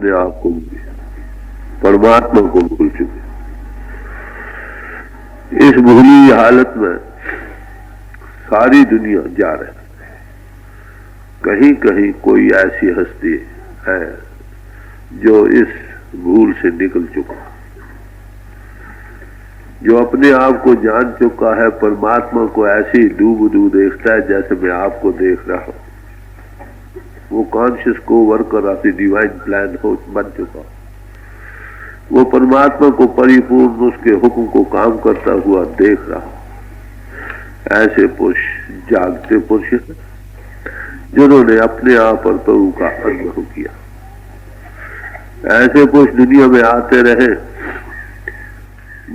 अपने आप को, परमात्मा को भूल चुके। इस भूली हालत में सारी दुनिया जा रही। कहीं कहीं कोई ऐसी हस्ती है जो इस भूल से निकल चुका, जो अपने आप को जान चुका है, परमात्मा को ऐसे ही डूब देखता है जैसे मैं आपको देख रहा हूं। वो कॉन्शियस को worker of the divine plan हो बन चुका। वो परमात्मा को परिपूर्ण उसके हुक्म को काम करता हुआ देख रहा। ऐसे पुरुष जागते पुरुष जिन्होंने अपने आप और प्रभु का अनुभव किया। ऐसे पुरुष दुनिया में आते रहे,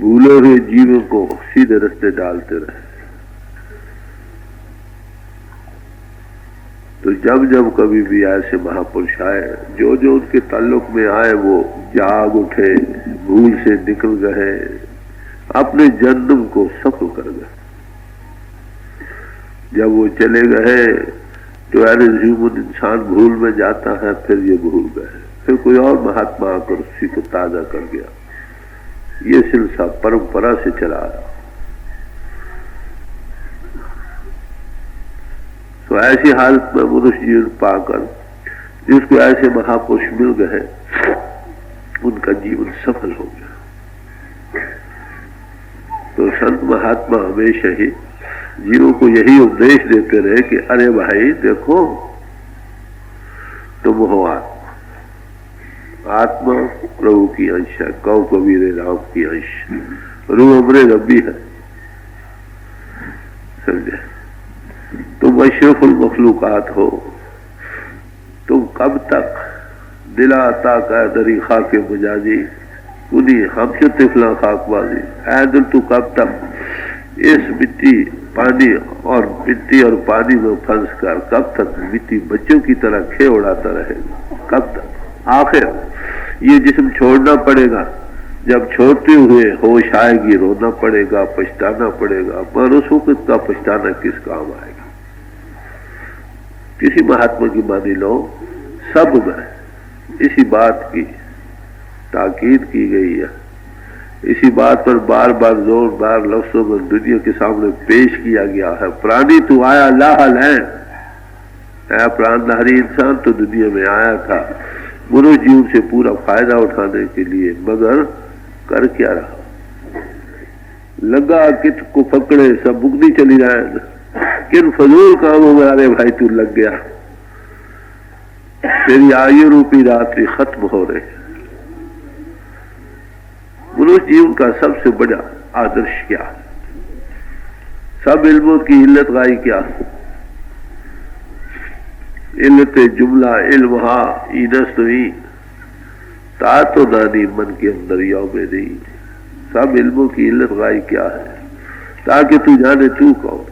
भूले हुए जीवों को सीधे रास्ते डालते रहे। तो जब जब कभी भी ऐसे महापुरुष आए, जो जो उनके ताल्लुक में आए, वो जाग उठे, भूल से निकल गए, अपने जन्म को सफल कर गए। जब वो चले गए तो एज ह्यूमन इंसान भूल में जाता है, फिर ये भूल गए, फिर कोई और महात्मा आकर उसी को ताजा कर गया। ये सिलसिला परंपरा से चला रहा। तो ऐसी हालत में मनुष्य जीवन पाकर जिसको ऐसे महापुरुष मिल गए, उनका जीवन सफल हो गया। तो संत महात्मा हमेशा ही जीवों को यही उपदेश देते रहे कि अरे भाई देखो, तुम हो आत्मा प्रभु की अंश है, कौ कबीर राम की अंश, रूह अमरे रब्बी है। समझे? तुम अशरफुल मखलूकात हो। तुम कब तक दिला अता का दरी खाके मजाजी उन्हीं हमसे तिफला खाकबाजी, ऐ दिल तू कब तक इस मिट्टी पानी और मिट्टी और पानी में फंस कर कब तक मिट्टी बच्चों की तरह खे उड़ाता रहेगा? कब तक? आखिर ये जिस्म छोड़ना पड़ेगा। जब छोड़ते हुए होश आएगी, रोना पड़ेगा, पछताना पड़ेगा, पर उस वक्त का पछताना किस काम आएगा? किसी महात्मा की मानी लो, सब में इसी बात की ताकीद की गई है। इसी बात पर बार बार जोरदार लफ्जों में दुनिया के सामने पेश किया गया है। प्राणी तू आया लाहल है, प्राणधारी इंसान तो दुनिया में आया था मनुष्य जीवन से पूरा फायदा उठाने के लिए, मगर कर क्या रहा? लगा कित को पकड़े सब बुगनी चली जाए। किन फजूल कामों में अरे भाई तू लग गया। तेरी आयु रूपी रात्रि खत्म हो रही। मनुष्य जीवन का सबसे बड़ा आदर्श क्या है? सब इल्मों की इल्लत गाई क्या? इल्लत जुमला इल्महा इनस्तवी ता तो दानी मन के अंदर यौम दी। सब इल्मों की इल्लत गाई क्या है? ताकि तू जाने तू कौन।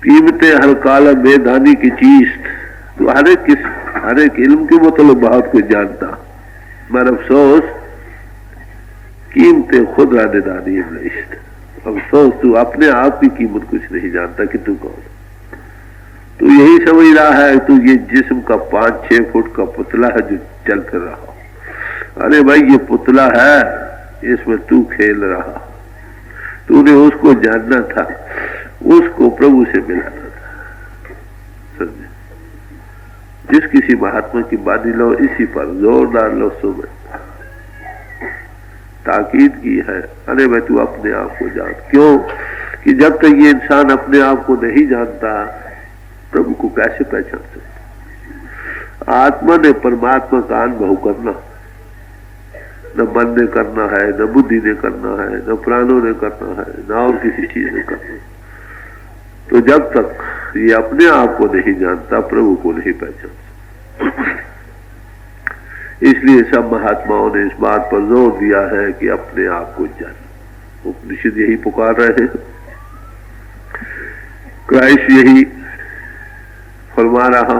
कीमतें हर काला बेदानी की चीज। तो हर एक इल्म के मतलब बहुत कुछ जानता, मगर अफसोस कीमतें खुद रानेदानी अफसोस तू अपने आप की कीमत कुछ नहीं जानता कि तू कौन। तू यही समझ रहा है तू ये जिस्म का 5-6 फुट का पुतला है जो चल फिर रहा। अरे भाई ये पुतला है, इसमें तू खेल रहा। तूने उसको जानना था, उसको प्रभु से मिलाना था। समझे? जिस किसी महात्मा की बानी लो, इसी पर जोरदार लफ्जों में ताकीद की है, अरे भाई तू अपने आप को जान। क्यों कि जब तक ये इंसान अपने आप को नहीं जानता, प्रभु को कैसे पहचान सकता? आत्मा ने परमात्मा का अनुभव करना, न मन ने करना है, न बुद्धि ने करना है, न प्राणों ने करना है, न और किसी चीज ने करना। तो जब तक ये अपने आप को नहीं जानता, प्रभु को नहीं पहचानता। इसलिए सब महात्माओं ने इस बात पर जोर दिया है कि अपने आप को जान। उपनिषद यही पुकार रहे हैं, क्राइस्ट यही फरमा रहा,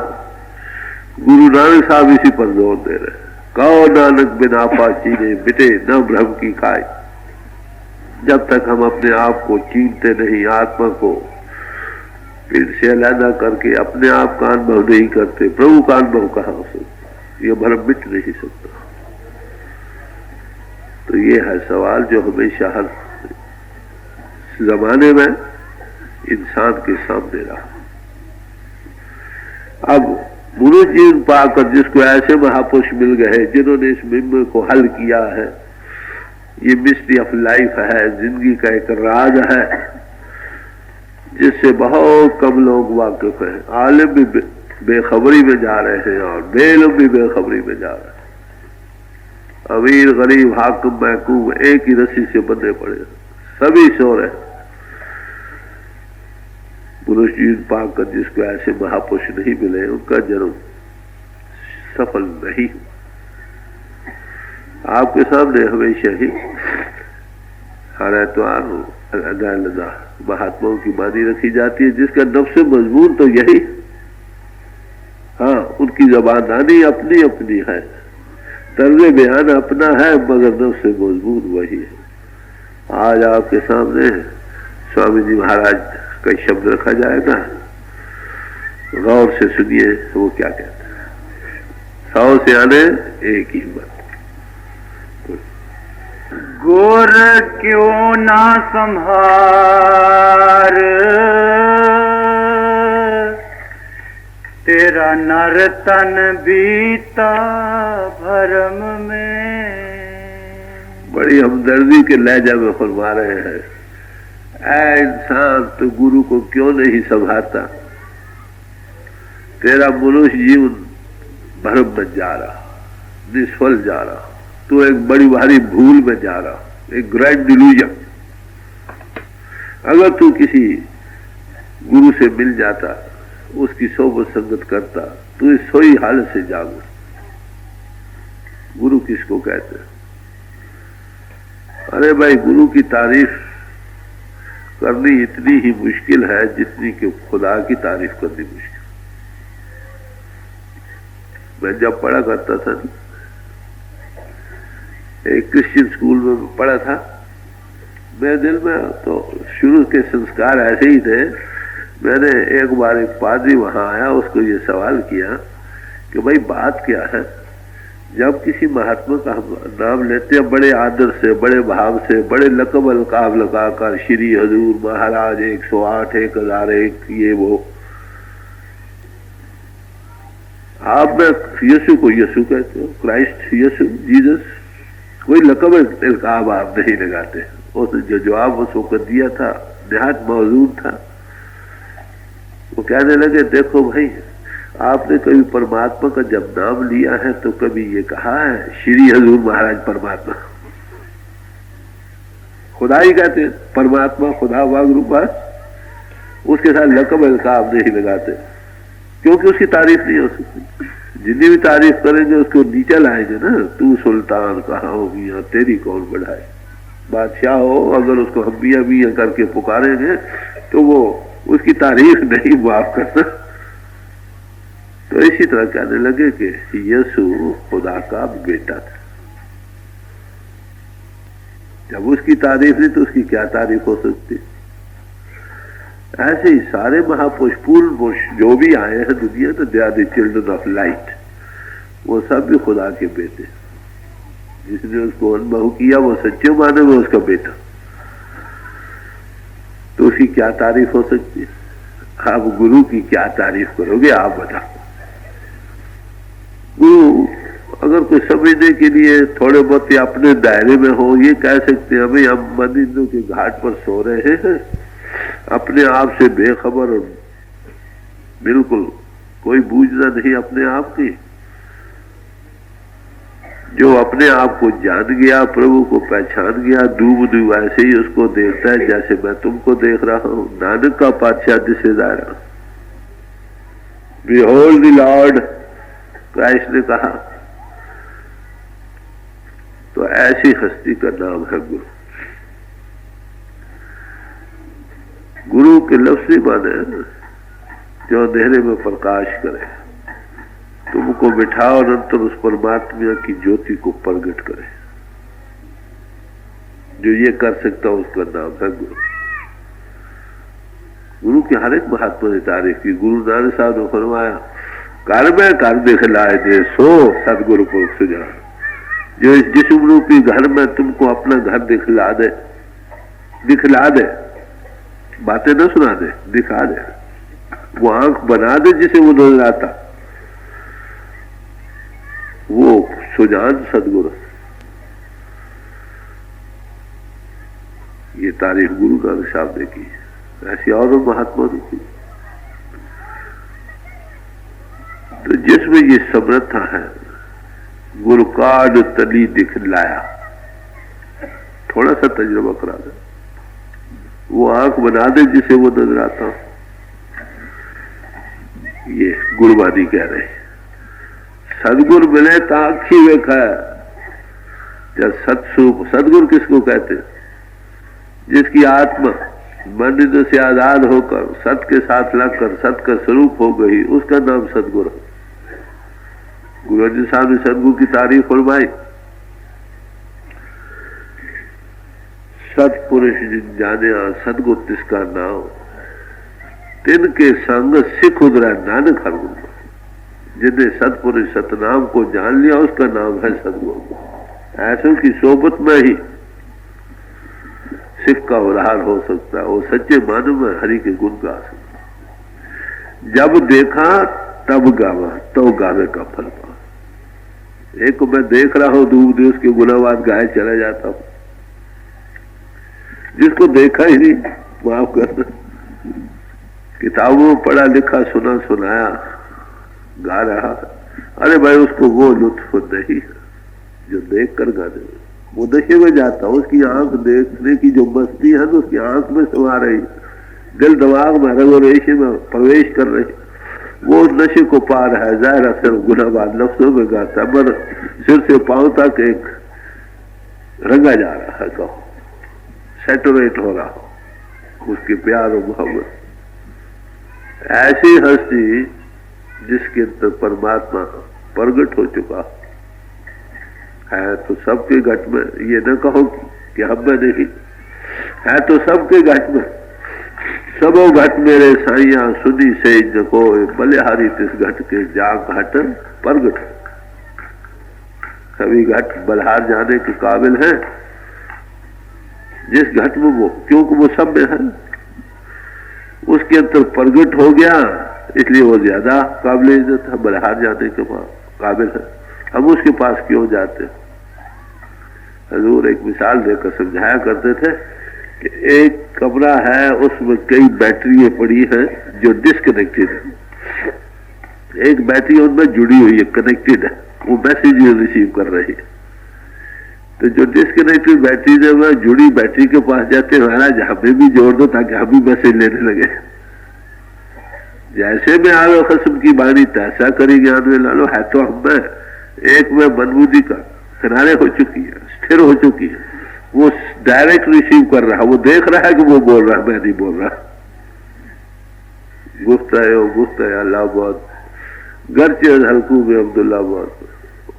गुरु नानक साहब इसी पर जोर दे रहे हैं। कहो नानक बिना पाची ने मिटे न भ्रम की काय। जब तक हम अपने आप को चीनते नहीं, आत्मा को पीठ से अलग करके अपने आप का अनुभव नहीं करते, प्रभु का अनुभव कहाँ हो सकता? ये भ्रम मिट नहीं सकता। तो ये है सवाल जो हमेशा हर जमाने में इंसान के सामने रहा। अब गुरु जी पाकर जिसको ऐसे महापुरुष मिल गए जिन्होंने इस बिंब को हल किया है, ये मिस्ट्री ऑफ लाइफ है, जिंदगी का एक राज है जिससे बहुत कम लोग वाकिफ हैं। आलिम भी बेखबरी में जा रहे हैं और बेइल्म भी बेखबरी में जा रहे हैं। अमीर गरीब हाकिम महकूम एक ही रस्सी से बंधे पड़े, सभी सो रहे। पुरुष जी पाक कर जिसको ऐसे महापुरुष नहीं मिले उनका जन्म सफल नहीं। आपके सामने हमेशा ही हर एतवार अलग महात्माओं की बानी रखी जाती है जिसका नफ्स मजबूर तो यही। हाँ, उनकी जबानदानी अपनी अपनी है, तर्ज बयान अपना है, मगर नफ्स मजबूर वही है। आज आपके सामने स्वामी जी महाराज का शब्द रखा जाएगा, गौर से सुनिए वो क्या कहते हैं। 100 से आने एक ही बात। गुर क्यों ना संभार तेरा नर तन बीता भरम में। बड़ी हमदर्दी के लहजा में फरमा रहे हैं, ऐ इंसान तो गुरु को क्यों नहीं संभालता? तेरा मनुष्य जीवन भरम में जा रहा, निष्फल जा रहा, तो एक बड़ी भारी भूल में जा रहा, एक ग्रैंड डिल्यूजन। अगर तू किसी गुरु से मिल जाता, उसकी सोबत संगत करता, तो इस सोई हालत से जागो। गुरु किसको कहते हैं? अरे भाई, गुरु की तारीफ करनी इतनी ही मुश्किल है जितनी कि खुदा की तारीफ करनी मुश्किल। मैं जब पढ़ा करता था, एक क्रिश्चियन स्कूल में पढ़ा था, मेरे दिल में तो शुरू के संस्कार ऐसे ही थे। मैंने एक बार एक पादरी वहां आया, उसको ये सवाल किया कि भाई बात क्या है, जब किसी महात्मा का हम नाम लेते हैं बड़े आदर से, बड़े भाव से, बड़े लकब अलकाब लगाकर, श्री हजूर महाराज 108 1001 ये वो, आप में यीशु को यीशु कहते हो, क्राइस्ट यीशु जीसस, कोई लकब अलकाब आप नहीं लगाते। उस जो जवाब उसको कर दिया था निहायत मौजूद था। वो कहने लगे, देखो भाई, आपने कभी परमात्मा का जब नाम लिया है तो कभी ये कहा है श्री हजूर महाराज परमात्मा? खुदा ही कहते हैं, परमात्मा खुदा वागरूपा, उसके साथ लकब अलकाब नहीं लगाते, क्योंकि उसकी तारीफ नहीं हो सकती। जितनी भी तारीफ करेंगे उसको नीचे लाएंगे ना। तू सुल्तान कहाँ हो मियाँ, तेरी कौन बढ़ाए। बादशाह हो, अगर उसको हम मियाँ मियाँ करके पुकारेंगे तो वो उसकी तारीफ नहीं माफ करना। तो इसी तरह कहने लगे कि यीशु खुदा का बेटा था। जब उसकी तारीफ नहीं तो उसकी क्या तारीफ हो सकती? ऐसे ही सारे महापुरुष, पूर्ण पुरुष जो भी आए हैं दुनिया, तो they are the children of light. वो सब भी खुदा के बेटे। जिसने उसको अनुभव किया वो सच्चे माने वो उसका बेटा। तो उसकी क्या तारीफ हो सकती है? आप गुरु की क्या तारीफ करोगे? आप बताओ। गुरु अगर कोई समझने के लिए थोड़े बहुत अपने दायरे में हो, ये कह सकते हैं भाई हम मंदिरों के घाट पर सो रहे हैं, अपने आप से बेखबर और बिल्कुल कोई बूझना नहीं अपने आप की। जो अपने आप को जान गया, प्रभु को पहचान गया, डूब ऐसे ही उसको देखता है जैसे मैं तुमको देख रहा हूं। नानक का पातशाह दिसे दायरा, बिहोल्ड द लॉर्ड, क्राइस्ट ने कहा। तो ऐसी हस्ती का नाम है गुरु। गुरु के लफ्ज़ ही माने जो अंधेरे में प्रकाश करे, तुमको बिठा और अंतर उस परमात्मा की ज्योति को प्रगट करे। जो ये कर सकता उसका नाम है गुरु। गुरु की हर एक महात्मा ने तारीफ की। गुरु नानक साहब ने फरमाया, घर में घर दिखलाए दे सो सदगुरु पुरख सुजान। जो इस जिस्म रूपी घर में तुमको अपना घर दिखला दे, बातें न सुना दे, दिखा दे, वो आंख बना दे जिसे वो नजर आता, वो सुजान सदगुरु। ये तारीफ गुरु नानक साहब ने की, ऐसी और महात्मा ने की। तो जिसमें ये समर्था है, गुरु काड तली दिखलाया, थोड़ा सा तजुर्बा करा दे, वो आंख बना दे जिसे वो नजर आता। ये गुरुवादी कह रहे, सदगुरु मिले तो आखी वेखा। जब सत्स्वरूप, सदगुरु किसको कहते हैं? जिसकी आत्मा मन इंद्र से आजाद होकर सत के साथ लगकर सत का स्वरूप हो गई, उसका नाम सदगुरु। गुरु अर्जुन साहब ने सदगुरु की तारीफ फरमाई, सतपुरुष जिन जाने सदगुरु तिसका नाम, तिनके संग सिख उधरा नानक हर गुरु। जिन्हें सतपुरुष सतनाम को जान लिया, उसका नाम है सदगुरु। ऐसों की सोबत में ही सिख का उद्धार हो सकता है। वो सच्चे मानव में हरि के गुण गा सकता। जब देखा तब गावा, तो गावे का फल पा। एक को मैं देख रहा हूं दूर दूर, उसके गुनावाद गाए चला जाता हूं। जिसको देखा ही नहीं, माफ करना, किताबों में पढ़ा लिखा सुना सुनाया गा रहा, अरे भाई उसको वो लुत्फ नहीं जो देख कर गाने में, वो नशे में जाता। उसकी आंख देखने की जो मस्ती है तो उसकी आंख में समा रही, दिल दिमाग में रगो रेशे में प्रवेश कर रही, वो नशे को पा रहा है। जाहिर अक्सर गुनाहबाद लफ्जों में गाता, पर सिर से पांव तक एक रंगा जा रहा है, कहो सेटोरेट हो रहा हो उसके प्यार और मोहब्बत। ऐसी हस्ती जिसके अंदर परमात्मा प्रगट हो चुका है, तो सबके घट में, ये न कहो कि हम में नहीं है, तो सबके घट में। सबो घट मेरे साइया सुनी से जको, बलिहारी तिस घट के जाग घट प्रगट। सभी घट बलिहार जाने के काबिल है जिस घट में वो, क्योंकि वो सब में है, उसके अंदर प्रगट हो गया, इसलिए वो ज्यादा काबिल इज्जत है, बलिहार जाने के काबिल है। हम उसके पास क्यों जाते? हजूर एक मिसाल देकर समझाया करते थे कि एक कमरा है, उसमें कई बैटरियां पड़ी हैं जो डिस्कनेक्टेड है। एक बैटरी उनमें जुड़ी हुई है, कनेक्टेड है, वो मैसेज रिसीव कर रही है। तो जो डिस्कनेक्टेड बैटरी है, वह जुड़ी बैटरी के पास जाते, महाराज हमें भी जोड़ दो ताकि हम भी मैसेज लेने लगे। जैसे में आलो खस्म की बाणी तैसा करी ज्ञान में लालो, है तो हम एक में मनबूदी का किनारे हो चुकी है, स्थिर हो चुकी है। वो डायरेक्ट रिसीव कर रहा, वो देख रहा है कि वो बोल रहा है, मैं नहीं बोल रहा। गुफ्त है अल्लाह बहुत गर्चे हल्कू में अब्दुल्ला बहुत,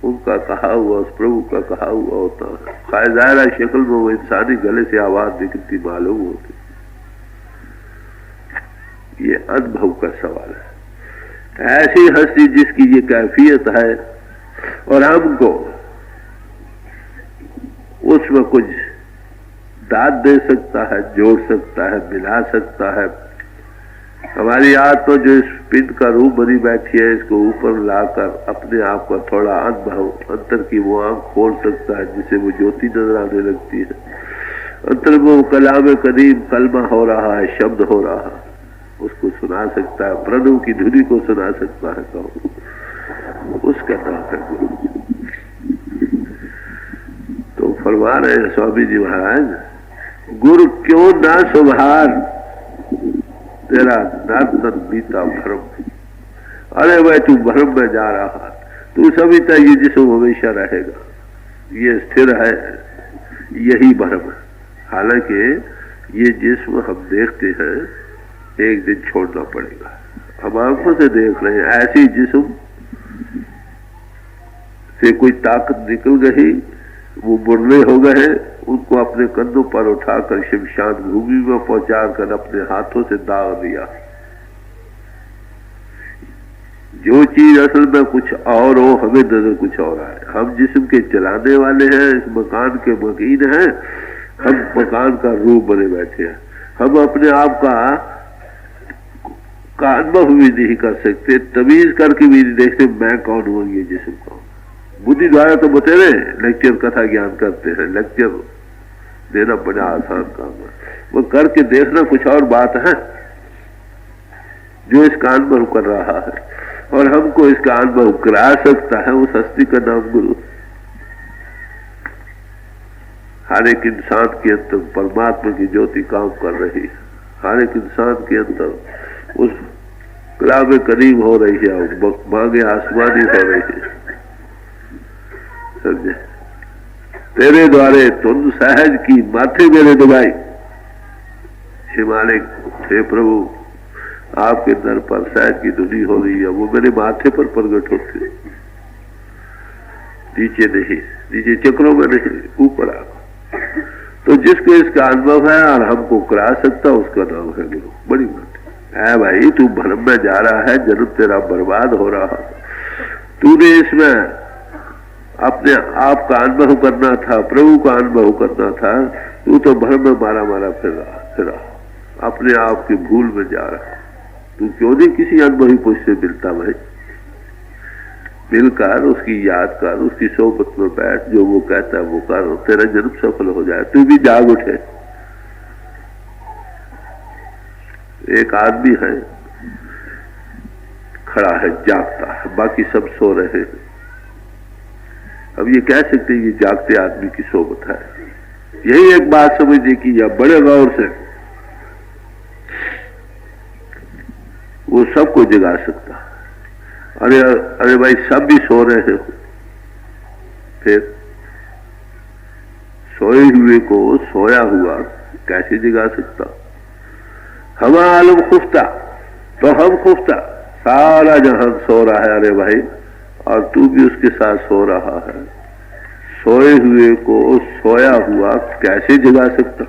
उनका कहा हुआ उस प्रभु का कहा हुआ होता है। खायदारा शक्ल में वो इंसानी गले से आवाज निकलती मालूम होती। ये अनुभव का सवाल है। ऐसी हस्ती जिसकी ये कैफियत है और हमको उसमें कुछ दाद दे सकता है, जोड़ सकता है, मिला सकता है। हमारी आत्मा जो इस पिंड का रूप बनी बैठी है, इसको ऊपर लाकर अपने आप का थोड़ा अनुभव अंतर की वो आंख खोल सकता है, जिसे वो ज्योति नजर आने लगती है। अंतर में वो कलाम करीम कलमा हो रहा है, शब्द हो रहा है, उसको सुना सकता है, प्रणव की धुनी को सुना सकता है। कहो उसका नाम है गुरु। तो फरमा रहे हैं स्वामी जी महाराज, गुरु क्यों ना सुधार तेरा नर्तन बीता भ्रम। अरे भाई तू भ्रम में जा रहा, तू समझता ये जिस्म हमेशा रहेगा, ये स्थिर है, यही भ्रम है। हालांकि ये जिस्म हम देखते हैं एक दिन छोड़ना पड़ेगा। हम आंखों से देख रहे हैं, ऐसी जिस्म से कोई ताकत निकल गई, वो बुरले हो गए, उनको अपने कंधों पर उठाकर शमशान भूमि में पहुंचा कर अपने हाथों से दाग दिया। जो चीज असल में कुछ और हो, हमें नजर कुछ और आए। हम जिस्म के चलाने वाले हैं, इस मकान के मकीन हैं, हम मकान का रूप बने बैठे हैं। हम अपने आप का अनुभव भी नहीं कर सकते, तमीज करके भी नहीं देखते मैं कौन हूँ, ये जिस्म कौन। बुद्धि द्वारा तो बतेरे लेक्चर कथा ज्ञान करते हैं, लेक्चर देना बड़ा आसान काम है, वो करके देखना कुछ और बात है। जो इसका अनुभव कर रहा है और हमको इसका अनुभव करा सकता है, उस हस्ती का नाम गुरु। हर एक इंसान के अंदर परमात्मा की ज्योति काम कर रही है, हर एक इंसान के अंदर उस कलाब करीब हो रही है, मांगे आसमानी हो रही है। समझे? तेरे द्वारे तुम सहज की माथे मेरे दबाई। हिमालय हे प्रभु, आपके दर पर सहज की धुनी हो रही है, वो मेरे माथे पर प्रकट होती है, नीचे नहीं, नीचे चक्रों में नहीं, ऊपर आ। तो जिसको इसका अनुभव है और हमको करा सकता, उसका नाम है गुरु। बड़ी बात है भाई, तू भ्रम में जा रहा है, जन्म तेरा बर्बाद हो रहा है। तूने इसमें अपने आप का अनुभव करना था, प्रभु का अनुभव करना था, तू तो भ्रम में मारा मारा फिर रहा, अपने आप की भूल में जा रहा। तू क्यों नहीं किसी अनुभवी पुरुष से मिलता भाई? मिलकर उसकी याद कर, उसकी सोबत में बैठ, जो वो कहता है वो कर, तेरा जन्म सफल हो जाए। तू भी जाग उठे। एक आदमी है खड़ा है, जागता है, बाकी सब सो रहे हैं। अब ये कह सकते हैं ये जागते आदमी की सोबत है। यही एक बात समझिए कि या बड़े गौर से वो सबको जगा सकता। अरे भाई, सब भी सो रहे हो, फिर सोए हुए को सोया हुआ कैसे जगा सकता? हम आलम खुफ्ता, तो हम खुफ्ता, सारा जहां सो रहा है। अरे भाई, और तू भी उसके साथ सो रहा है। सोए हुए को सोया हुआ कैसे जगा सकता?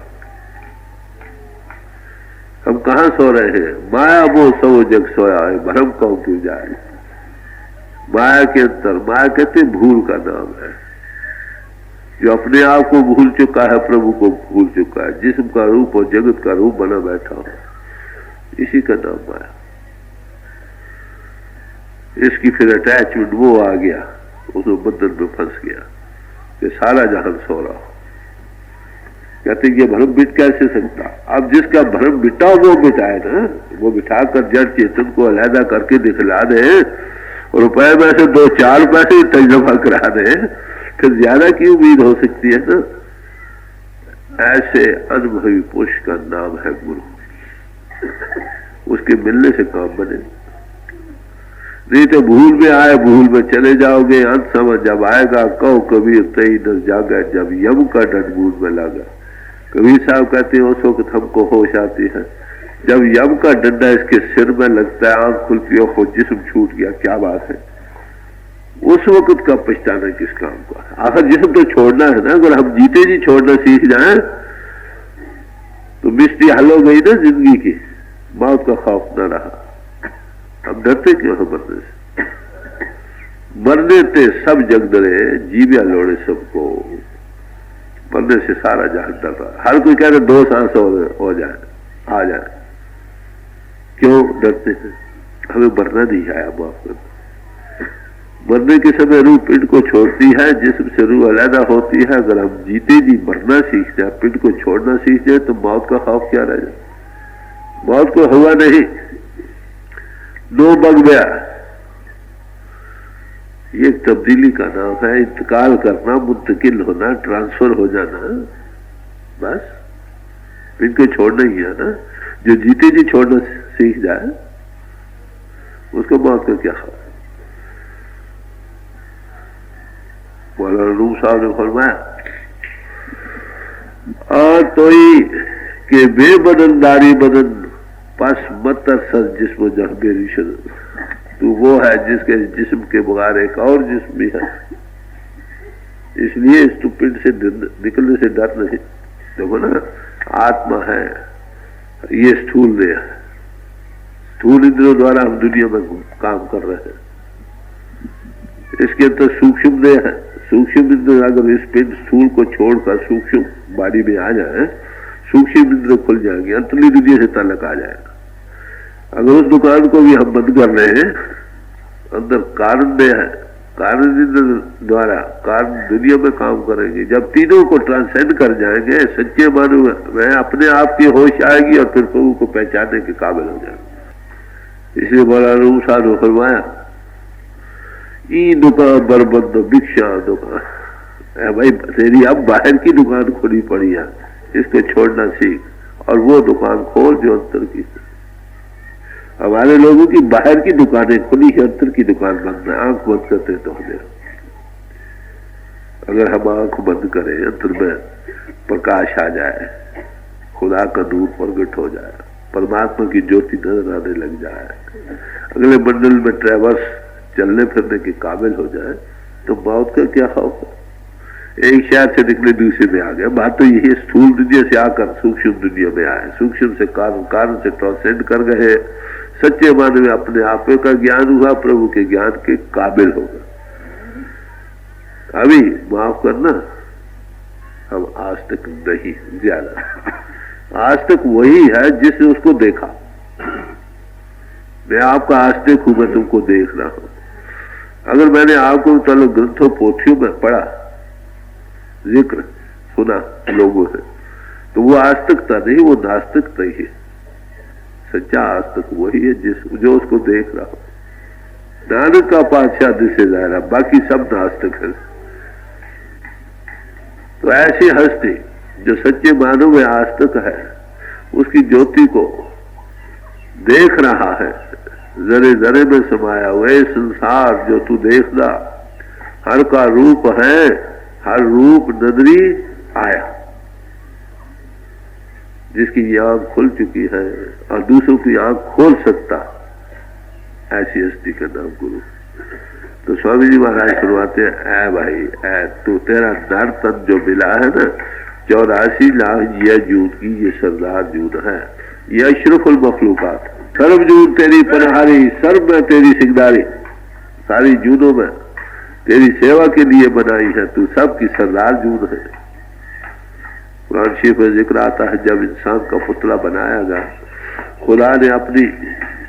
हम कहां सो रहे हैं? माया वो सो जग सोया है, भ्रम कौन क्यों जाए? माया के अंतर, माया कहते भूल का नाम है। जो अपने आप को भूल चुका है, प्रभु को भूल चुका है, जिस्म का रूप और जगत का रूप बना बैठा हो, इसी का नाम माया। इसकी फिर अटैचमेंट वो आ गया, उसको बंधन में फंस गया कि सारा जहां सो रहा। कहते ये भ्रम मिट कैसे सकता? अब जिसका भ्रम मिटा वो मिटाए ना, वो मिटाकर जड़ चेतन को अलहदा करके दिखला दे, रुपए में से 2-4 पैसे तर्जमा करा दे, फिर ज्यादा की उम्मीद हो सकती है ना? ऐसे अनुभवी पुरुष का नाम है गुरु। उसके मिलने से काम बने, नहीं तो भूल में आए, भूल में चले जाओगे। अंत समय जब आएगा, कहो कबीर तई न जागा, जब यम का डंड बूंद में लगा। कबीर साहब कहते हैं उस वक्त हमको होश आती है जब यम का डंडा इसके सिर में लगता है, आंख खुलती है, हो जिस्म छूट गया, क्या बात है। उस वक्त का पछताना किस काम का? आखिर जिस्म तो छोड़ना है ना। अगर हम जीते जी छोड़ना सीख जाए तो मिस्टी हल हो गई ना जिंदगी की, मौत का खौफ न रहा। हम डरते क्यों हैं मरने से? मरने ते सब जग डरे, जीविया लोड़े सबको। मरने से सारा जहां डर रहा। हर कोई कह रहे 2 सांस हो जाए, आ जाए। क्यों डरते हैं? हमें मरना नहीं आया। माफ करना, मरने के समय रूह पिंड को छोड़ती है, जिस्म से रूह अलहदा होती है। अगर हम जीते जी मरना सीख जाए, पिंड को छोड़ना सीख जाए, तो मौत का खौफ क्या रह जाए? मौत को हुआ नहीं, नो बग गया। ये तब्दीली का नाम है। इंतकाल करना, मुंतकिल होना, ट्रांसफर हो जाना, बस इनको छोड़ना ही है ना। जो जीते जी छोड़ना सीख जाए उसको मौत का क्या खौफ? मौलाना रूम साहब ने फरमाया, तोई के बेबदनदारी बदन पास मत सर जिस्म जह मेरी शरण। तू वो है जिसके जिस्म के बगैर एक और जिस्म भी है। इसलिए इस पिंड से निकलने से डर नहीं। देखो ना, आत्मा है, ये स्थूल देह है, स्थूल इंद्रियों द्वारा हम दुनिया में काम कर रहे हैं। इसके अंदर सूक्ष्म देह है, सूक्ष्म इंद्र अगर इस पिंड स्थूल को छोड़कर सूक्ष्म बॉडी में आ जाए, सूक्ष्म इंद्र खुल जाएंगे, अंतली दुनिया से ताल्लुक आ जाएगा। अगर उस दुकान को भी हम बंद कर रहे हैं, अंदर कारण देह है, कारण इंद्र द्वारा कारण दुनिया में काम करेंगे। जब तीनों को ट्रांसेंड कर जाएंगे, सच्चे मानव में अपने आप की होश आएगी और फिर प्रभु को पहचानने के काबिल हो जाएगा। इसलिए बोला रूसा ने फरमाया, ई दुकान बरबंद भिक्षा दुकान, भाई तेरी अब बाहर की दुकान खुली पड़ी है, इसको छोड़ना सीख और वो दुकान खोल जो अंतर की। हमारे लोगों की बाहर की दुकानें खुली है, अंतर की दुकान बंद है। आंख बंद करते तो हमें, अगर हम आंख बंद करें, अंतर में प्रकाश आ जाए, खुदा का नूर प्रगट हो जाए, परमात्मा की ज्योति नजर आने लग जाए, अगले मंडल में ट्रेवर्स चलने फिरने के काबिल हो जाए, तो मौत का क्या खौफ है। एक शहर से निकले दूसरे में आ गया। बात तो यही, स्थूल दुनिया से आकर सूक्ष्म दुनिया में आए, सूक्ष्म से कारण, कारण से ट्रांसेंड कर गए, सच्चे मानव में अपने आप का ज्ञान हुआ, प्रभु के ज्ञान के काबिल होगा। अभी माफ करना, हम आज तक नहीं, ज्यादा आज तक वही है जिसने उसको देखा। मैं आपका आस्तिक हूं, मैं तुमको देख रहा हूं। अगर मैंने आपको चलो ग्रंथों पोथियों में पढ़ा, जिक्र सुना लोगों से, तो वो आस्तिकता नहीं, वो नास्तिकता ही है। सच्चा आस्तिक वही है जो उसको देख रहा हो। नानक का पातशाह दिसे जाएगा, बाकी सब नास्तिक है। तो ऐसी हस्ती जो सच्चे मानव में आस्तिक है, उसकी ज्योति को देख रहा है, जरे जरे में समाया हुआ संसार जो तू देखना, हर का रूप है, हर रूप नदरी आया, जिसकी ये आंख खुल चुकी है और दूसरों की आंख खोल सकता, ऐसी हस्ती का नाम गुरु। तो स्वामी जी महाराज शुरुआते हैं, ऐ भाई ऐ तो तेरा नर तन जो मिला है ना, 84 लाख ये जूद की, ये सरदार जूद है, ये अशरफुल मखलूकात, सर्व जूद तेरी पनहारी, सर्व में तेरी सिकदारी, सारी जूदों में तेरी सेवा के लिए बनाई है, तू सबकी सरदार जूद है। कुरान शरीफ में जिक्र आता है, जब इंसान का पुतला बनाया गया, खुदा ने अपनी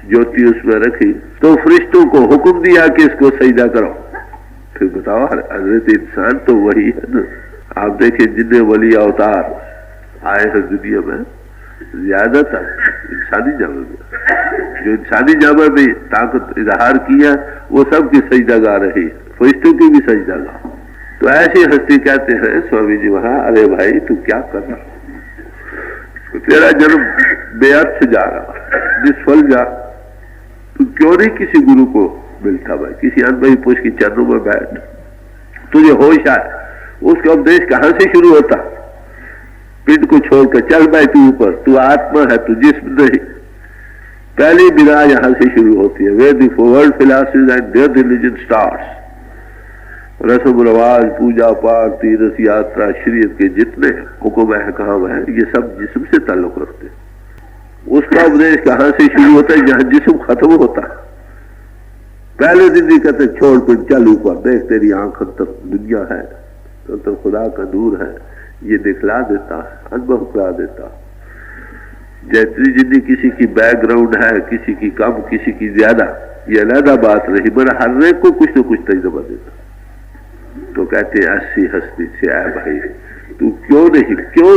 ज्योति उसमें रखी, तो फरिश्तों को हुक्म दिया कि इसको सजदा करो। फिर बताओ, हजरत इंसान तो वही है ना। आप देखिए, जितने वली अवतार आए हैं दुनिया में, ज्यादातर इंसानी जामा में, जो इंसानी जामा में ताकत इजहार किया, वो सब की सजदागाह रही, फरिश्तों की भी सजदागाह। तो ऐसी हस्ती कहते हैं स्वामी जी वहां, अरे भाई तू क्या कर रहा, तेरा जन्म बेअर्थ जा रहा, निष्फल जा, तू क्यों नहीं किसी गुरु को मिलता भाई, किसी अनबही पुरुष की चरणों में बैठ, तुझे होश आए। उसका उपदेश कहां से शुरू होता, पिंड को छोड़कर चल भाई तू ऊपर, तू आत्मा है, तू जिस्म नहीं। पहली बिना यहां से शुरू होती है, where the world philosophies and their religion starts. रस्म रवाज, पूजा पाठ, तीर्थ यात्रा, शरीयत के जितने हुक्म अहकाम है, ये सब जिस्म से ताल्लुक रखते हैं। उसका उपदेश कहां से शुरू होता है, जहां जिस्म खत्म होता है। पहले दिन ही कहते छोड़ पिंड चल ऊपर, देख तेरी आंख अंतर दुनिया है, अंतर खुदा का नूर है, ये दिखला देता है, अनुभव करा देता। जैसी जिंदगी किसी की बैकग्राउंड है, किसी की कम, किसी की ज्यादा, ये अलग बात रही, मगर हर एक को कुछ न कुछ तजुर्बा देता। तो कहते ऐसी हस्ती से आए भाई, तू क्यों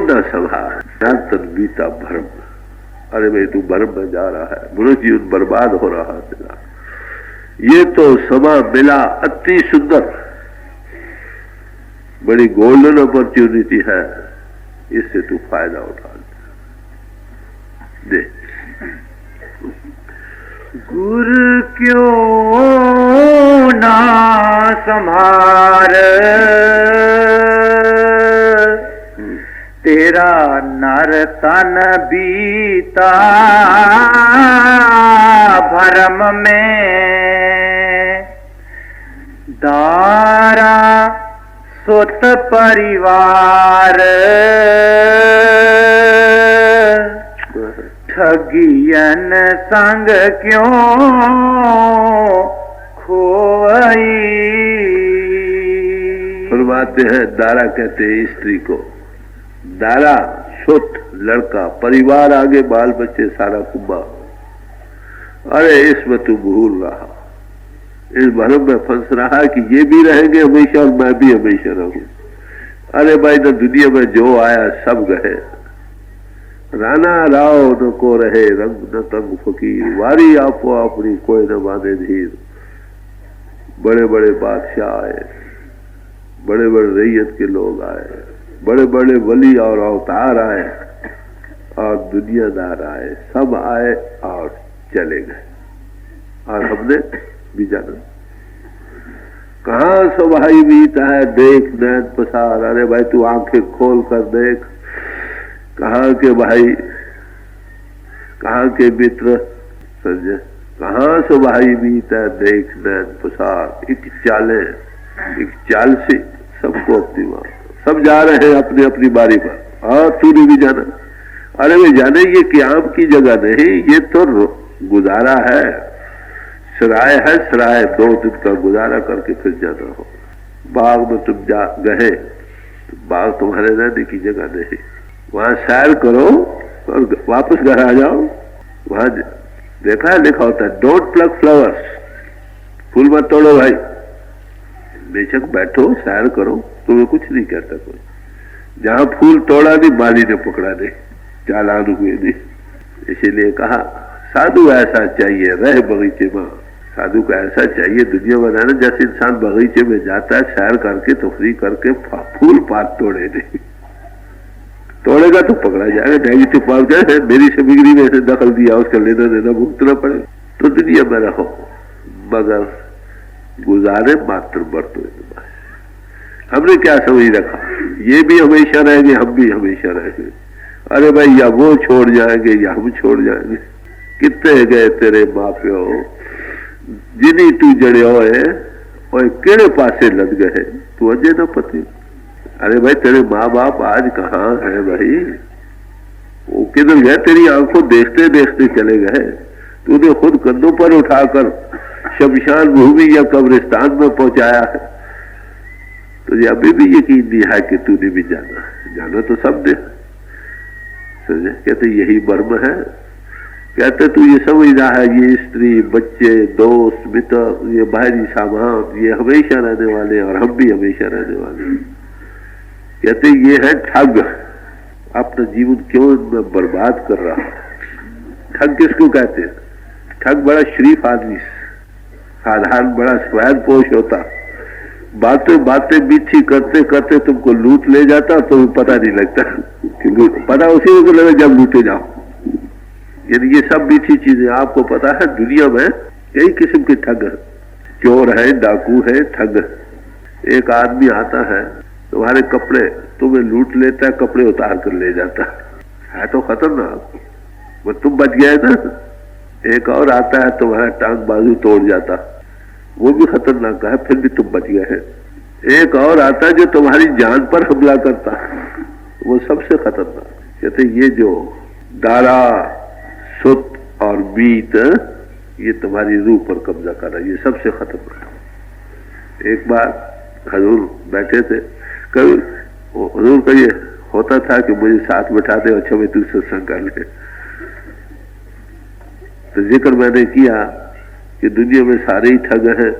ना संभाल, न तनबीता भरम। अरे भाई तू भरम में जा रहा है, मनुष्य जीवन बर्बाद हो रहा है। ये तो समा मिला अति सुंदर, बड़ी गोल्डन अपॉर्चुनिटी है, इससे तू फायदा उठा दे। गुरु क्यों ना संभार, तेरा नर तन बीता भरम में, दारा सुत परिवार ठगियन संग क्यों खोई। फरमाते हैं, दारा कहते हैं स्त्री को, दारा सुत लड़का, परिवार आगे बाल बच्चे सारा कुंबा। अरे इसमें तू भूल रहा, इस भरम में फंस रहा कि ये भी रहेंगे हमेशा और मैं भी हमेशा रहूं। अरे भाई, न दुनिया में जो आया सब गए, राना राव न को रहे रंग न तंग फकीर, वारी आपो अपनी कोई न बांधे धीर। बड़े बड़े बादशाह आए, बड़े बड़े रैयत के लोग आए, बड़े बड़े वली और अवतार आए और दुनियादार आए, सब आए और चले गए और हमने भी जाना। कहां सो भाई बीता है देख नैन पसार। अरे भाई तू आंखें खोल कर देख, कहां के भाई, कहां के मित्र संजय, कहां सो भाई बीता है देख नैन पसार। एक चाल से सबको अपनी बात, सब जा रहे हैं अपनी अपनी बारी पर और तूने भी जाना। अरे वे जाने ये क़याम की जगह नहीं, ये तो गुजारा है, सराय है सराय, 2 दिन का गुजारा करके फिर जाना हो। बाग में तुम जा गए तो बाग तुम्हारे रहने की जगह नहीं, वहां सैर करो और वापस घर आ जाओ। वहां देखा है, लिखा होता है डोंट प्लग फ्लावर्स, फूल मत तोड़ो भाई, बेशक बैठो सैर करो, तुम्हें कुछ नहीं कहता कोई। जहां फूल तोड़ा नहीं माली ने पकड़ा नहीं, चालान हुए नहीं। इसीलिए कहा साधु ऐसा चाहिए रहे बगीचे में, साधु का ऐसा चाहिए दुनिया बनाना जैसे इंसान बगीचे में जाता है सैर करके तफरी करके फूल पात तोड़े नहीं। तोड़ेगा तो पकड़ा जाएगा, नेगेटिव पास गए मेरी से बिगड़ी में से दखल दिया, उसका लेना देना भुगतना पड़े। तो दुनिया में रहो मगर गुजारे मात्र बरतो। हमने क्या समझ रखा, ये भी हमेशा रहेंगे हम भी हमेशा रहेंगे। अरे भाई या वो छोड़ जाएंगे या हम छोड़ जाएंगे। कितने गए तेरे माँ प्यो जिन्हीं तू जड़े है और केड़े पासे लद गए तू अजय न पति। अरे भाई तेरे माँ बाप आज कहाँ है भाई, वो किधर गए, तेरी आंखों देखते देखते चले गए। तूने खुद कंधों पर उठाकर शमशान भूमि या कब्रिस्तान में पहुंचाया है, तुझे अभी भी यकीन नहीं है कि तूने भी जाना तो सब ने। कहते यही मर्म है, कहते तू ये समझ रहा है ये स्त्री बच्चे दोस्त मित्र ये बाहरी सामान ये हमेशा रहने वाले और हम भी हमेशा रहने वाले। कहते ये है ठग, अपना जीवन क्यों मैं बर्बाद कर रहा। ठग किसको कहते हैं? ठग बड़ा शरीफ आदमी, साधारण बड़ा स्वयं पोष होता, बातें बातें मीठी करते करते तुमको लूट ले जाता, तुम्हें पता नहीं लगता कि पता उसी को लगे जब लूटे जाओ। यानी ये सब मीठी चीजें आपको पता है। दुनिया में कई किस्म के ठग, चोर है, डाकू है, ठग। एक आदमी आता है तुम्हारे कपड़े तुम्हें लूट लेता है, कपड़े उतार कर ले जाता है तो खतरनाक, वो तुम बच गए ना। एक और आता है तुम्हारा टांग बाजू तोड़ जाता, वो भी खतरनाक है, फिर भी तुम बच गए हैं। एक और आता है जो तुम्हारी जान पर हमला करता, वो सबसे खतरनाक। कहते ये जो दारा सुत और बीत ये तुम्हारी रूह पर कब्जा कर रहा है, ये सबसे खतरनाक। एक बार हजूर बैठे थे, कभी हजूर का ये होता था कि मुझे साथ बैठा दे, अच्छा मैं तुझसे सत्संग कर ले। तो जिक्र मैंने किया कि दुनिया में सारे ही ठग हैं,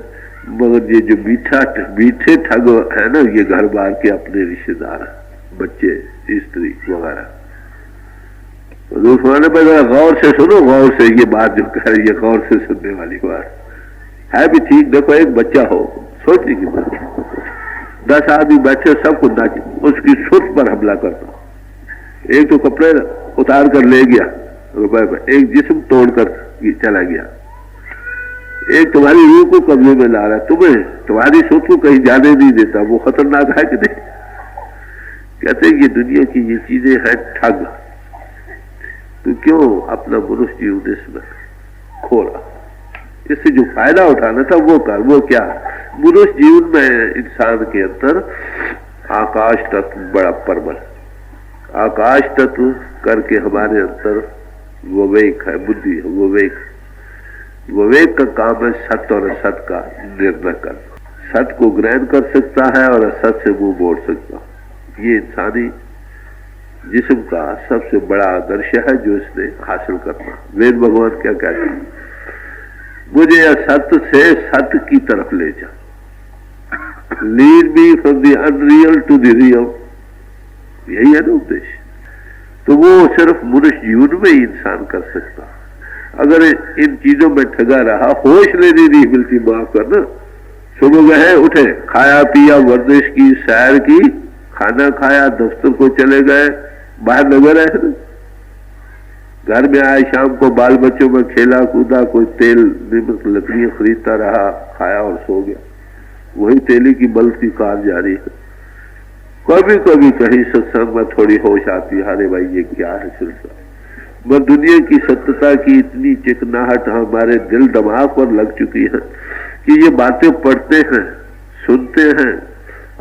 मगर ये जो मीठे ठग है ना, ये घर बार के अपने रिश्तेदार, बच्चे, स्त्री वगैरह। दूसरे पे गौर से सुनो, गौर से ये बात जो कह रही है गौर से सुनने वाली बात है भी ठीक। देखो एक बच्चा हो, सोचने की बात, 10 आदमी बैठे सबको नाच उसकी सुत पर हमला करता। एक तो कपड़े उतार कर ले गया रुपए पर, एक जिस्म तोड़कर चला गया, एक तुम्हारी रूह को कब्जे में ला रहा है, तुम्हें तुम्हारी सोच को कहीं जाने नहीं देता। वो खतरनाक है कि नहीं? कहते हैं ये दुनिया की ये चीजें हैं ठग। तो क्यों अपना मनुष्य जीवन इसमें खो रहा? इससे जो फायदा उठाना था वो कर। वो क्या? मनुष्य जीवन में इंसान के अंदर आकाश तत्व बड़ा प्रबल, आकाश तत्व करके हमारे अंदर विवेक है, बुद्धि है, विवेक। विवेक का काम है सत्य और असत का निर्णय करना, सत्य को ग्रहण कर सकता है और असत से मुंह मोड़ सकता है। ये इंसानी जिस्म का सबसे बड़ा आदर्श है जो इसने हासिल करना। वेद भगवान क्या कहते हैं, मुझे असत्य से सत्य की तरफ ले जा, lead me from the unreal to the real. यही है ना उद्देश्य। तो वो सिर्फ मनुष्य जीवन में ही इंसान कर सकता। अगर इन चीजों में ठगा रहा, होश लेने नहीं मिलती, माफ करना। सुबह गए, उठे, खाया पिया, वर्जिश की, सैर की, खाना खाया, दफ्तर को चले गए, बाहर लगे रहे, घर में आए, शाम को बाल बच्चों में खेला कूदा, कोई तेल नीमक लकड़ियां खरीदता रहा, खाया और सो गया। वही तेली की बल्ब की कार जारी है। कभी कभी कहीं सत्संग में थोड़ी होश आती है, अरे भाई ये क्या है सिलसिला। मगर दुनिया की सत्यता की इतनी चिकनाहट हमारे दिल दिमाग पर लग चुकी है कि ये बातें पढ़ते हैं, सुनते हैं,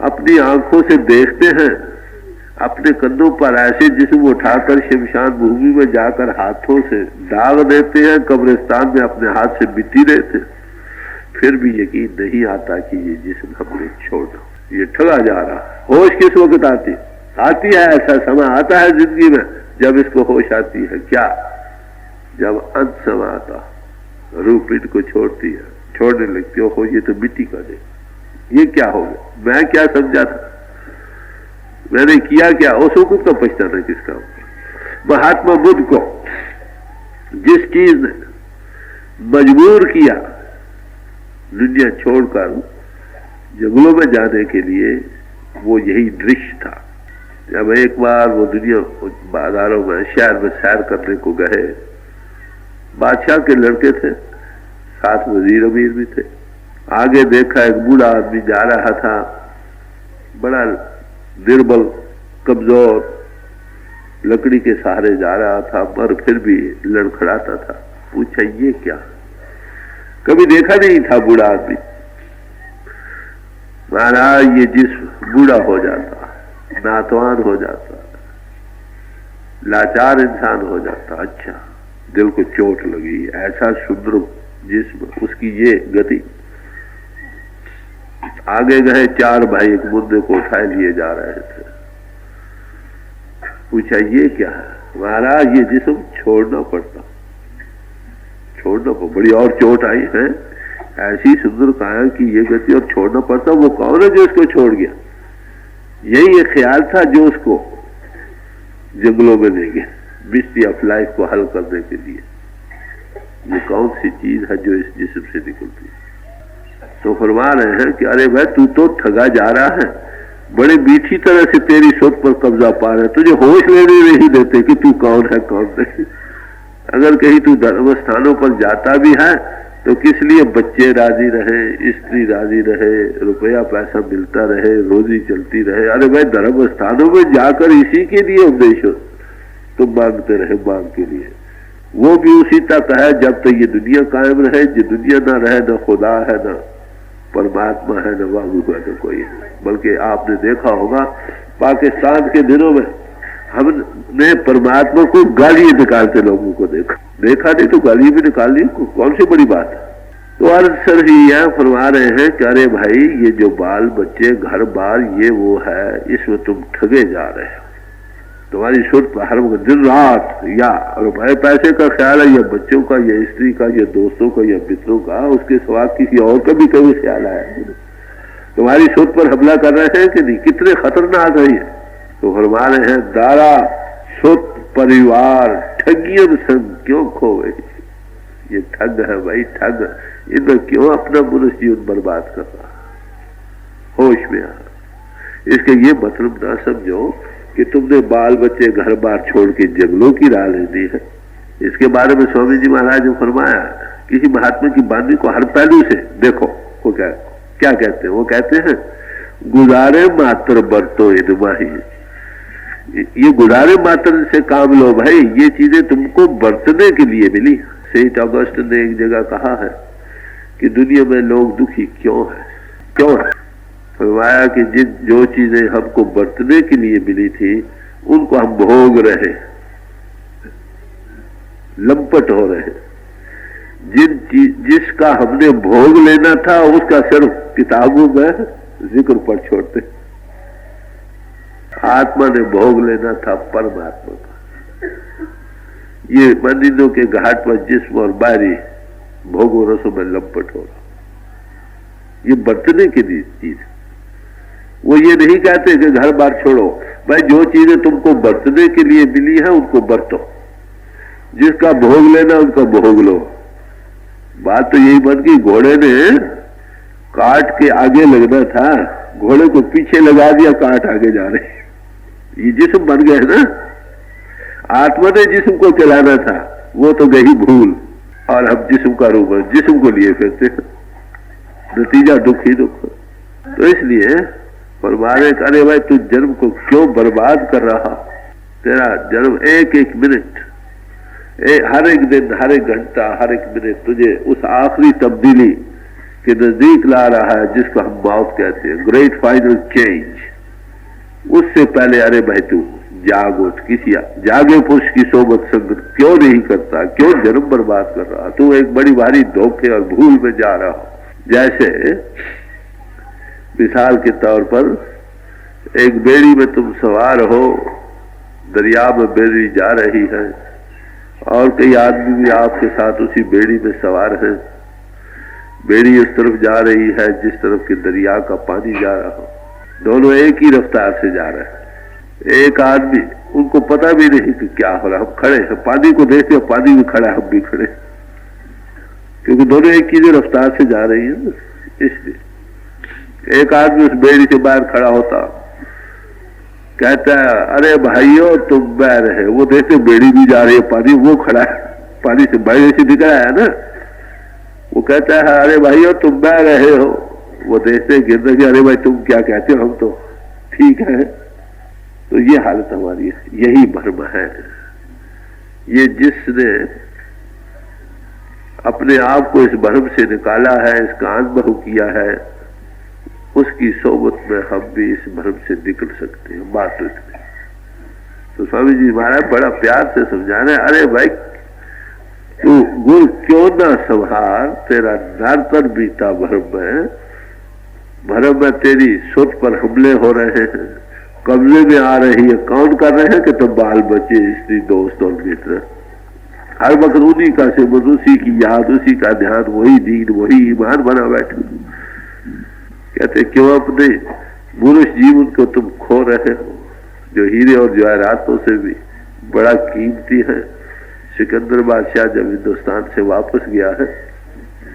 अपनी आंखों से देखते हैं, अपने कंधों पर ऐसे जिस्म उठाकर शमशान भूमि में जाकर हाथों से दाग देते हैं, कब्रिस्तान में अपने हाथ से मिट्टी देते हैं, फिर भी यकीन नहीं आता कि ये जिस्म हमने छोड़ा, ये ठगा जा रहा। होश किस वक्त आती है? ऐसा समय आता है जिंदगी में जब इसको होश आती है। क्या? जब अंत समय आता, रूप इनको छोड़ती है, छोड़ने लगती हो, ये तो मिट्टी का दे। ये क्या हो गया? मैं क्या समझा था, मैंने किया क्या? उसको खुद का पछताना किसका? महात्मा बुद्ध को जिस चीज ने मजबूर किया दुनिया छोड़कर जंगलों में जाने के लिए, वो यही दृश्य था। जब एक बार वो दुनिया बाजारों में, शहर में सैर करने को गए, बादशाह के लड़के थे, साथ वजीर अमीर भी थे। आगे देखा एक बूढ़ा आदमी जा रहा था, बड़ा निर्बल, कमजोर, लकड़ी के सहारे जा रहा था, पर फिर भी लड़खड़ाता था। पूछा ये क्या? कभी देखा नहीं था बूढ़ा आदमी। महाराज ये जिस बूढ़ा हो जाता, नातवान हो जाता, लाचार इंसान हो जाता, अच्छा दिल को चोट लगी, ऐसा सुंदर जिस्म, उसकी ये गति। आगे गए, चार भाई एक मुद्दे को उठाए लिए जा रहे थे। पूछा ये क्या है? महाराज ये जिस्म छोड़ना पड़ता, छोड़ना पड़ता। बड़ी और चोट आई है, ऐसी सुंदर काया की ये गति और छोड़ना पड़ता। वो कौन है जो इसको छोड़ गया? यही एक ख्याल था जो उसको जंगलों में ले गया मिस्ट्री ऑफ लाइफ को हल करने के लिए। ये कौन सी चीज है जो इस जिस्म से निकलती है? तो फरमा रहे हैं कि अरे भाई तू तो ठगा जा रहा है, बड़े मीठी तरह से तेरी सोच पर कब्जा पा रहे, तुझे होश लेने नहीं देते कि तू कौन है कौन नहीं। अगर कहीं तू धर्म स्थानों पर जाता भी है तो किस लिए? बच्चे राजी रहे, स्त्री राजी रहे, रुपया पैसा मिलता रहे, रोजी चलती रहे। अरे भाई धर्म स्थानों में जाकर इसी के लिए उपदेश हो, तो मांगते रहे मांग के लिए। वो भी उसी तक है जब तक ये दुनिया कायम रहे। जो दुनिया ना रहे, न खुदा है, न परमात्मा है, न वागु है, न कोई है। बल्कि आपने देखा होगा पाकिस्तान के दिनों में हमने परमात्मा को गालियां निकालते लोगों को देखा नहीं तो गाली भी निकाल ली, कौन सी बड़ी बात है। तो अर्थ सर ही यह फरमा रहे हैं कि अरे भाई ये जो बाल बच्चे, घर बार, ये वो है, इसमें तुम ठगे जा रहे हो। तुम्हारी सुध हर दिन रात या रुपए पैसे का ख्याल है, या बच्चों का, या स्त्री का, या दोस्तों का, या मित्रों का, उसके सिवा किसी और का भी कभी ख्याल आया? तुम्हारी सुध पर हमला कर रहे हैं कि नहीं? कितने खतरनाक है ये। तो फरमा रहे हैं दारा सुत परिवार ठगियन संग क्यों खो गई। ये ठग है भाई, ठग। इनमें क्यों अपना मनुष्य जीवन बर्बाद कर रहा? होश में आ। इसके ये मतलब ना समझो कि तुमने बाल बच्चे घर बार छोड़ के जंगलों की राह ले दी है। इसके बारे में स्वामी जी महाराज ने फरमाया, किसी महात्मा की वाणी को हर पहलू से देखो। वो क्या कहते हैं? वो कहते हैं गुजारे मात्र बरतो इदमाही। ये गुजारे मात्र से काम लो भाई, ये चीजें तुमको बरतने के लिए मिली। सेंट ऑगस्टिन ने एक जगह कहा है कि दुनिया में लोग दुखी क्यों है, क्यों है? फरमाया कि जो चीजें हमको बरतने के लिए मिली थी उनको हम भोग रहे, लंपट हो रहे। जिसका हमने भोग लेना था उसका सिर्फ किताबों में जिक्र पर छोड़ते। आत्मा ने भोग लेना था परमात्मा का। ये मंदिरों के घाट पर जिस्म और बारी भोगों रसों में लंपट हो रहा, ये बरतने की चीज। वो ये नहीं कहते कि घर बार छोड़ो, भाई जो चीजें तुमको बरतने के लिए मिली है उनको बरतो, जिसका भोग लेना उनका भोग लो। बात तो यही बन गई, घोड़े ने काट के आगे लगना था, घोड़े को पीछे लगा दिया, काट आगे जा रहे। ये जिस्म बन गए ना। आत्मा ने जिस्म को चलाना था, वो तो गई भूल, और हम जिस्म का रूप जिस्म को लिए फिरते, नतीजा दुख ही दुख। तो इसलिए फरमाने अरे भाई तू जन्म को क्यों बर्बाद कर रहा? तेरा जन्म एक एक मिनट, हर एक दिन, हर एक घंटा, हर एक मिनट तुझे उस आखिरी तब्दीली के नजदीक ला रहा है जिसको हम मौत कहते हैं, ग्रेट फाइनल चेंज। उससे पहले अरे भाई तू जाग उठ, किसी जागे पुरुष की सोबत संग क्यों नहीं करता? क्यों जन्म बर्बाद कर रहा? तू एक बड़ी भारी धोखे और भूल में जा रहा हो। जैसे मिसाल के तौर पर एक बेड़ी में तुम सवार हो, दरिया में बेड़ी जा रही है और कई आदमी भी आपके साथ उसी बेड़ी में सवार है। बेड़ी उस तरफ जा रही है जिस तरफ के दरिया का पानी जा रहा हो, दोनों एक ही रफ्तार से जा रहे हैं। एक आदमी, उनको पता भी नहीं कि क्या हो रहा, हम खड़े हैं, पानी को देखते, पानी भी खड़ा है, हम भी खड़े, क्योंकि दोनों एक ही रफ्तार से जा रही है ना। इसलिए एक आदमी उस बेड़ी से बाहर खड़ा होता, कहता है अरे भाइयों तुम बह रहे, वो देखते बेड़ी भी जा रही है, पानी वो खड़ा है, पानी से बाहर से दिख रहा है ना। वो कहता है अरे भाइयों तुम बह रहे हो, वो देखते गिरते कि अरे भाई तुम क्या कहते हो, हम तो ठीक है। तो ये हालत हमारी है, यही भ्रम है। ये जिसने अपने आप को इस भ्रम से निकाला है, इसका अनुभव किया है, उसकी सोबत में हम भी इस भ्रम से निकल सकते हैं। बात तो इसमें तो स्वामी जी महाराज बड़ा प्यार से समझाना है, अरे भाई तू गुर क्यों ना संभार, तेरा नर बीता भ्रम में तेरी सुध पर हमले हो रहे हैं, कब्जे में आ रही है। कौन कर रहे हैं कि तुम बाल बच्चे, स्त्री, दोस्त और मित्र, हर वक्त उन्हीं का सिमरन, उसी की याद, उसी का ध्यान, वही दीन, वही ईमान बना बैठे। कहते क्यों अपने पुरुष जीवन को तुम खो रहे हो, जो हीरे और जवाहरातों से भी बड़ा कीमती है। सिकंदर बादशाह जब हिंदुस्तान से वापस गया है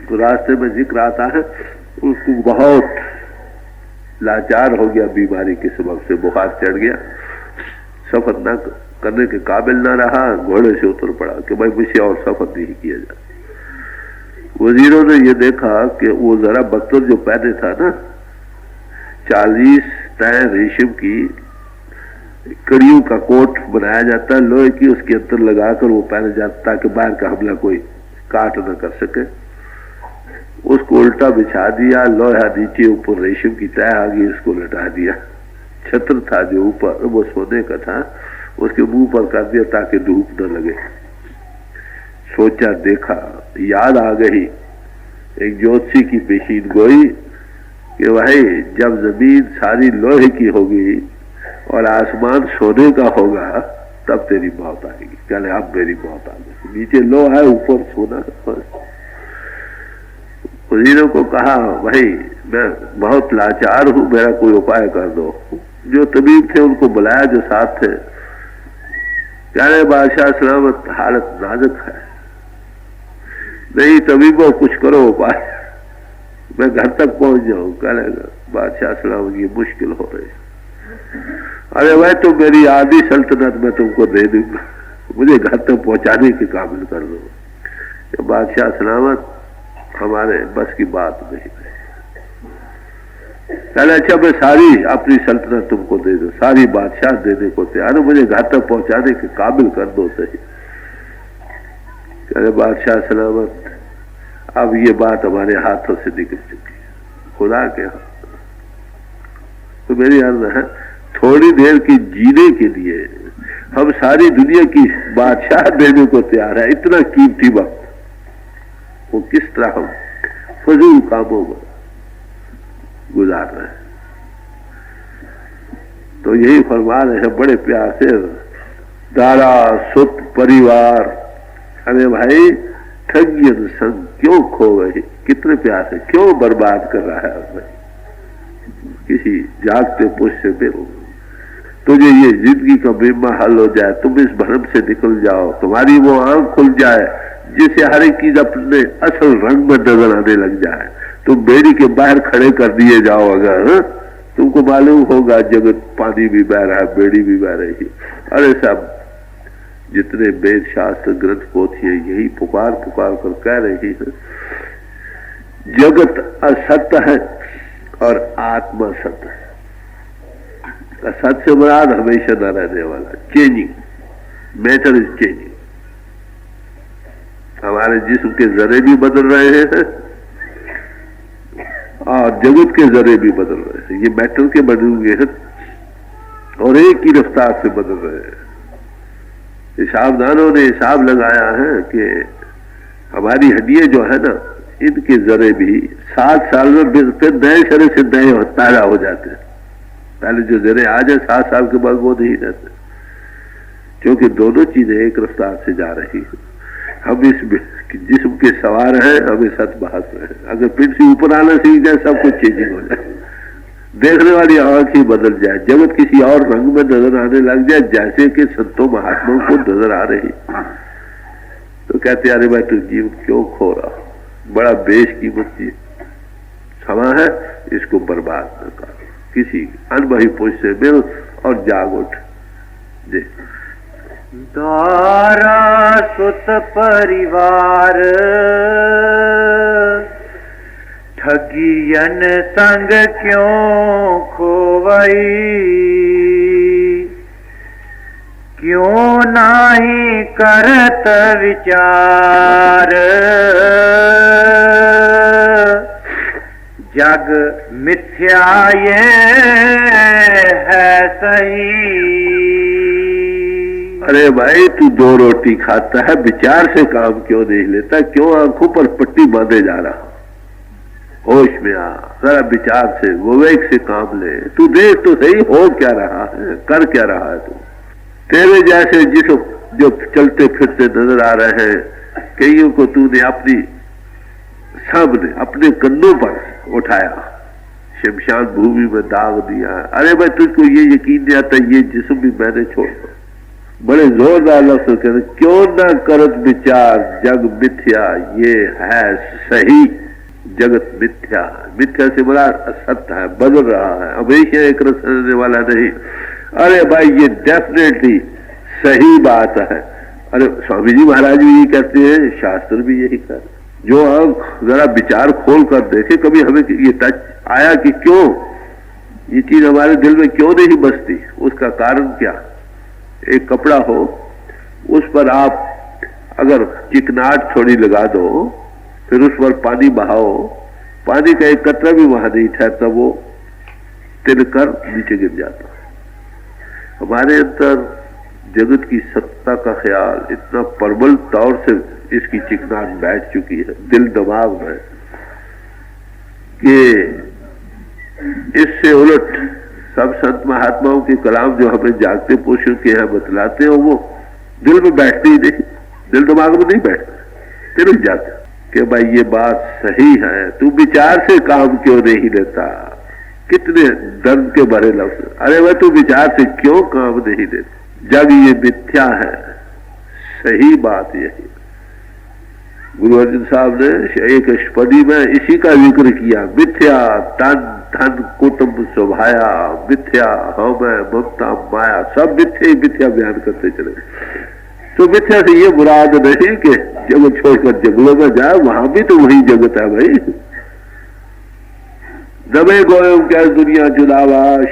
तो रास्ते में जिक्र आता है उसको बहुत लाचार हो गया, बीमारी के सबब से बुखार चढ़ गया, सफर न करने के काबिल न रहा, घोड़े से उतर पड़ा कि भाई मुझसे और सफर नहीं किया जाए। वजीरों ने ये देखा कि वो जरा बख्तर जो पहने था ना, 40 तय रेशम की कड़ियों का कोट बनाया जाता है लोहे की, उसके अंदर लगाकर वो पहने जाता ताकि बाहर का हमला कोई काट न कर सके। उसको उल्टा बिछा दिया, लोहा नीचे, ऊपर रेशम की तय आ गई, उसको लटा दिया। छत्र था जो ऊपर वो सोने का था, उसके मुंह पर कर दिया ताकि धूप न लगे। सोचा, देखा, याद आ गई एक ज्योतिषी की पेशीन गोई कि भाई जब जमीन सारी लोहे की होगी और आसमान सोने का होगा तब तेरी मौत आएगी। कहले अब मेरी मौत आ गई, नीचे लोहा है, ऊपर सोना। वजीरों को कहा भाई मैं बहुत लाचार हूं, मेरा कोई उपाय कर दो। जो तबीब थे उनको बुलाया जो साथ थे, कहने बादशाह सलामत, हालत नाजुक है, नहीं तबीबों कुछ करो उपाय, मैं घर तक पहुंच जाऊं। कहने बादशाह सलामत ये मुश्किल हो रही। अरे भाई तुम मेरी आधी सल्तनत में तुमको दे दूंगा, मुझे घर तक पहुंचाने के काबिल कर दो। बादशाह सलामत हमारे बस की बात नहीं है। कहले अच्छा मैं सारी अपनी सल्तनत तुमको दे दो, सारी बादशाह देने को तैयार, मुझे घर तक पहुंचाने के काबिल कर दो सही। कहले बादशाह सलामत अब ये बात हमारे हाथों से निकल चुकी है, खुदा के हाथ। तो मेरी अर्ज है, थोड़ी देर की जीने के लिए हम सारी दुनिया की बादशाह देने को तैयार है। इतना कीमती वक्त वो किस तरह हम फजूल कामों में गुजार रहे हैं। तो यही फरमा रहे हैं बड़े प्यार से, दारा सुत परिवार, अरे भाई ठगियन संग क्यों खो गए, कितने प्यार से क्यों बर्बाद कर रहा है भाई किसी जागते पुरुष से बेरो। तुझे ये जिंदगी का बीमा हल हो जाए, तुम इस भ्रम से निकल जाओ, तुम्हारी वो आंख खुल जाए जिसे हर एक चीज अपने असल रंग में नजर आने लग जाए, तुम बेड़ी के बाहर खड़े कर दिए जाओ अगर, तुमको मालूम होगा जगत पानी भी बह रहा है, बेड़ी भी बह रही है। अरे साहब जितने वेद शास्त्र ग्रंथ पोथी है यही पुकार पुकार कर कह रही है, जगत असत्य है और आत्मा सत्य है। असत्य से मुराद हमेशा न रहने वाला, चेंजिंग, मैटर इज चेंजिंग। हमारे जिस्म के जरे भी बदल रहे हैं और जगत के जरे भी बदल रहे हैं, ये मैटर के बने हुए हैं और एक ही रफ्तार से बदल रहे हैं। हिसाबदानों ने हिसाब लगाया है कि हमारी हड्डियां जो है ना, इनके जरे भी 7 साल में फिर नए शरीर से नए पैदा हो जाते हैं। पहले जो जरे आ जाए 7 साल के बाद वो नहीं रहते, क्योंकि दोनों चीजें एक रफ्तार से जा रही है। हम इस जिस्म के सवार हैं, हमें सत बहस रहे हैं। अगर पिंड से ऊपर आना सीख जाए सब कुछ चेंजिंग हो जाए, देखने वाली आंख ही बदल जाए, जगत किसी और रंग में नजर आने लग जाए जैसे कि संतों महात्माओं को नजर आ रही। तो कहते अरे भाई तू जीव क्यों खो रहा, बड़ा बेशकीमत चीज क्षमा है, इसको बर्बाद न कर, किसी अनबही पुरुष से मिल और जाग उठ। जी दारा सुत परिवार, ठगियन संग क्यों खोवई, क्यों नाही करत विचार, जग मिथ्या ये है सही। अरे भाई तू 2 रोटी खाता है, विचार से काम क्यों नहीं लेता, क्यों आंखों पर पट्टी बांधे जा रहा, होश में आ, जरा विचार से विवेक से काम ले। तू देख तो सही हो क्या रहा है, कर क्या रहा है। तू तेरे जैसे जिस जो चलते फिरते नजर आ रहे हैं, कईयों को तूने अपनी सामने अपने कंधों पर उठाया, शमशान भूमि में दाग दिया। अरे भाई तुझको ये यकीन नहीं आता ये जिस्म भी मैंने छोड़ दो। बड़े जोरदार लफ्ज़ कहते, क्यों ना करत विचार, जग मिथ्या ये है सही। जगत मिथ्या, मिथ्या से बड़ा असत्य है, बदल रहा है, हमेशा एक रस रहने वाला नहीं। अरे भाई ये डेफिनेटली सही बात है। अरे स्वामी जी महाराज भी यही कहते हैं, शास्त्र भी यही कहते हैं। जो आंख जरा विचार खोल कर देखे, कभी हमें ये टच आया कि क्यों ये चीज हमारे दिल में क्यों नहीं बसती, उसका कारण क्या। एक कपड़ा हो, उस पर आप अगर चिकनाट थोड़ी लगा दो, फिर उस पर पानी बहाओ, पानी का एक कतरा भी वहां नहीं ठहरता, वो तिलकर नीचे गिर जाता। हमारे अंदर जगत की सत्ता का ख्याल इतना प्रबल तौर से इसकी चिकनाट बैठ चुकी है दिल दिमाग में कि इससे उलट सब संत महात्माओं के कलाम जो हमें जागते पुरुषों के यहाँ बतलाते हैं वो दिल में बैठते ही नहीं, दिल दिमाग में नहीं बैठते, तिलक जाते कि भाई ये बात सही है, तू विचार से काम क्यों नहीं लेता। कितने दर्द के भरे लफ्ज। अरे भाई तू विचार से क्यों काम नहीं लेता, जग ये मिथ्या है, सही बात यही। गुरु अर्जुन साहब ने एक अष्टपदी में इसी का जिक्र किया, मिथ्या तन धन कुटुंब स्वभाया, मिथ्या हम ममता माया, सब मिथ्या ही मिथ्या बयान करते चले। तो मिथ्या से ये मुराद नहीं कि जगत छोड़कर जंगलों में जाए, वहां भी तो वही जगत है भाई। दबे गोयम क्या दुनिया जुदावाश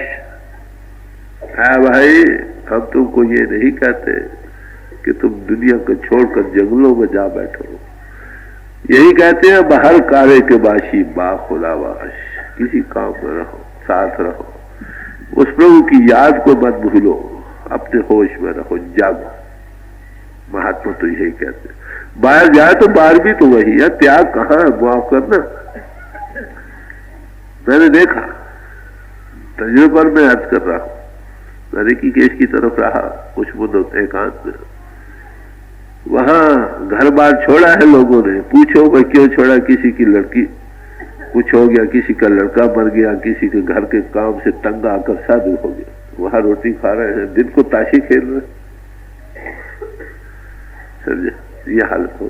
है भाई। हम तुमको ये नहीं कहते कि तुम दुनिया को छोड़कर जंगलों में जा बैठो, यही कहते हैं बाहर कारे के बाशी बा खुलावाश, किसी काम में रहो, साथ रहो। उस प्रभु की याद को मत भूलो, अपने होश में रहो, जागो। महात्मा तो यही कहते हैं। बाहर जाए तो बाहर भी तो वही है, त्याग कहाँ है, माफ करना। मैंने देखा, तजुर्बे पर मैं अर्ज कर रहा हूं, मैं ऋषिकेश की तरफ रहा कुछ मुद्दत एकांत में। वहां घर बार छोड़ा है लोगों ने, पूछो भाई क्यों छोड़ा, किसी की लड़की कुछ हो गया, किसी का लड़का मर गया, किसी के घर के काम से तंग आकर साधु हो गया, वहां रोटी खा रहे हैं, दिन को ताशी खेल रहे हैं। समझे, ये हालत हो।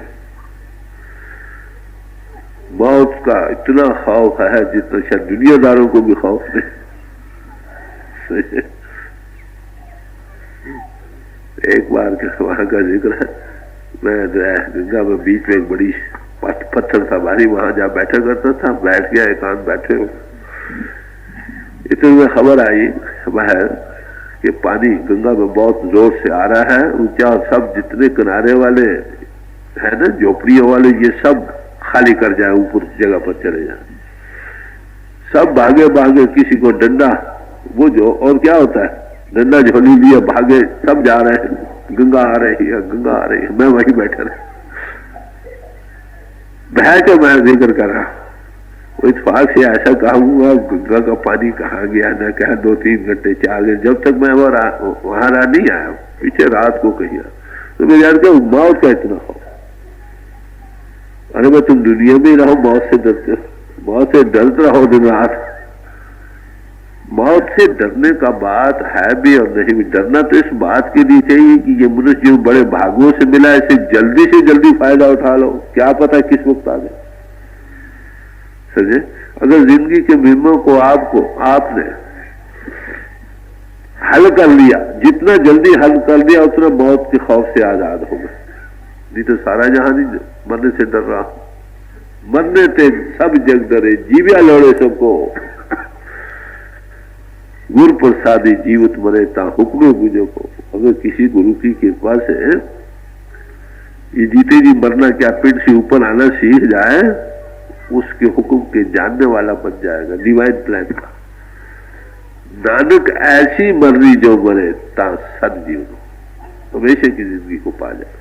मौत का इतना खौफ है जितना शायद दुनियादारों को भी खौफ नहीं। एक बार का वहां का जिक्र है, मैं गंगा में बीच में एक बड़ी पत्थर था भारी, वहां जा बैठा करता था, बैठ गया एकांत बैठे हो। इतने में खबर आई बाहर कि पानी गंगा में बहुत जोर से आ रहा है ऊंचा, सब जितने किनारे वाले है ना, झोपड़ियों वाले, ये सब खाली कर जाए, ऊपर जगह पर चले जाए। सब भागे भागे, किसी को डंडा, वो जो और क्या होता है, डंडा झोली लिए भागे, सब जा रहे हैं, गंगा आ रही है, गंगा आ रही है। मैं वहीं बैठा रहा, बैठ के मैं जिक्र कर रहा। वो इत्तेफाक से ऐसा कहूंगा, गंगा का पानी कहाँ गया ना क्या, 2-3 घंटे 4 घंटे, जब तक मैं वहां नहीं आया, पीछे रात को कही, तो मैं याद क्या मौत का इतना हो। अरे मैं तुम दुनिया में ही रहो, मौत से डरते, मौत से डरते रहो दिन रात। मौत से डरने का बात है भी और नहीं भी। डरना तो इस बात के लिए चाहिए कि ये मनुष्य जो बड़े भागों से मिला, इसे जल्दी से जल्दी फायदा उठा लो, क्या पता किस वक्त आ गए। समझे, अगर जिंदगी के मुहिमों को आपने हल कर लिया, जितना जल्दी हल कर लिया उतना मौत के खौफ से आजाद हो गए। नहीं तो सारा जहां नहीं मरने से डर रहा, मरने से सब जग डरे, जीविया लौड़े सबको। गुरु प्रसादी जीवित मरे ता हुक्म बुझो को। अगर किसी गुरु की कृपा से ये जीते जी मरना क्या, पेट से ऊपर आना सीख जाए, उसके हुक्म के जानने वाला बन जाएगा, डिवाइन प्लान का। नानक ऐसी मरनी जो मरे ता सदजीवन, हमेशा की जिंदगी को पा जाए।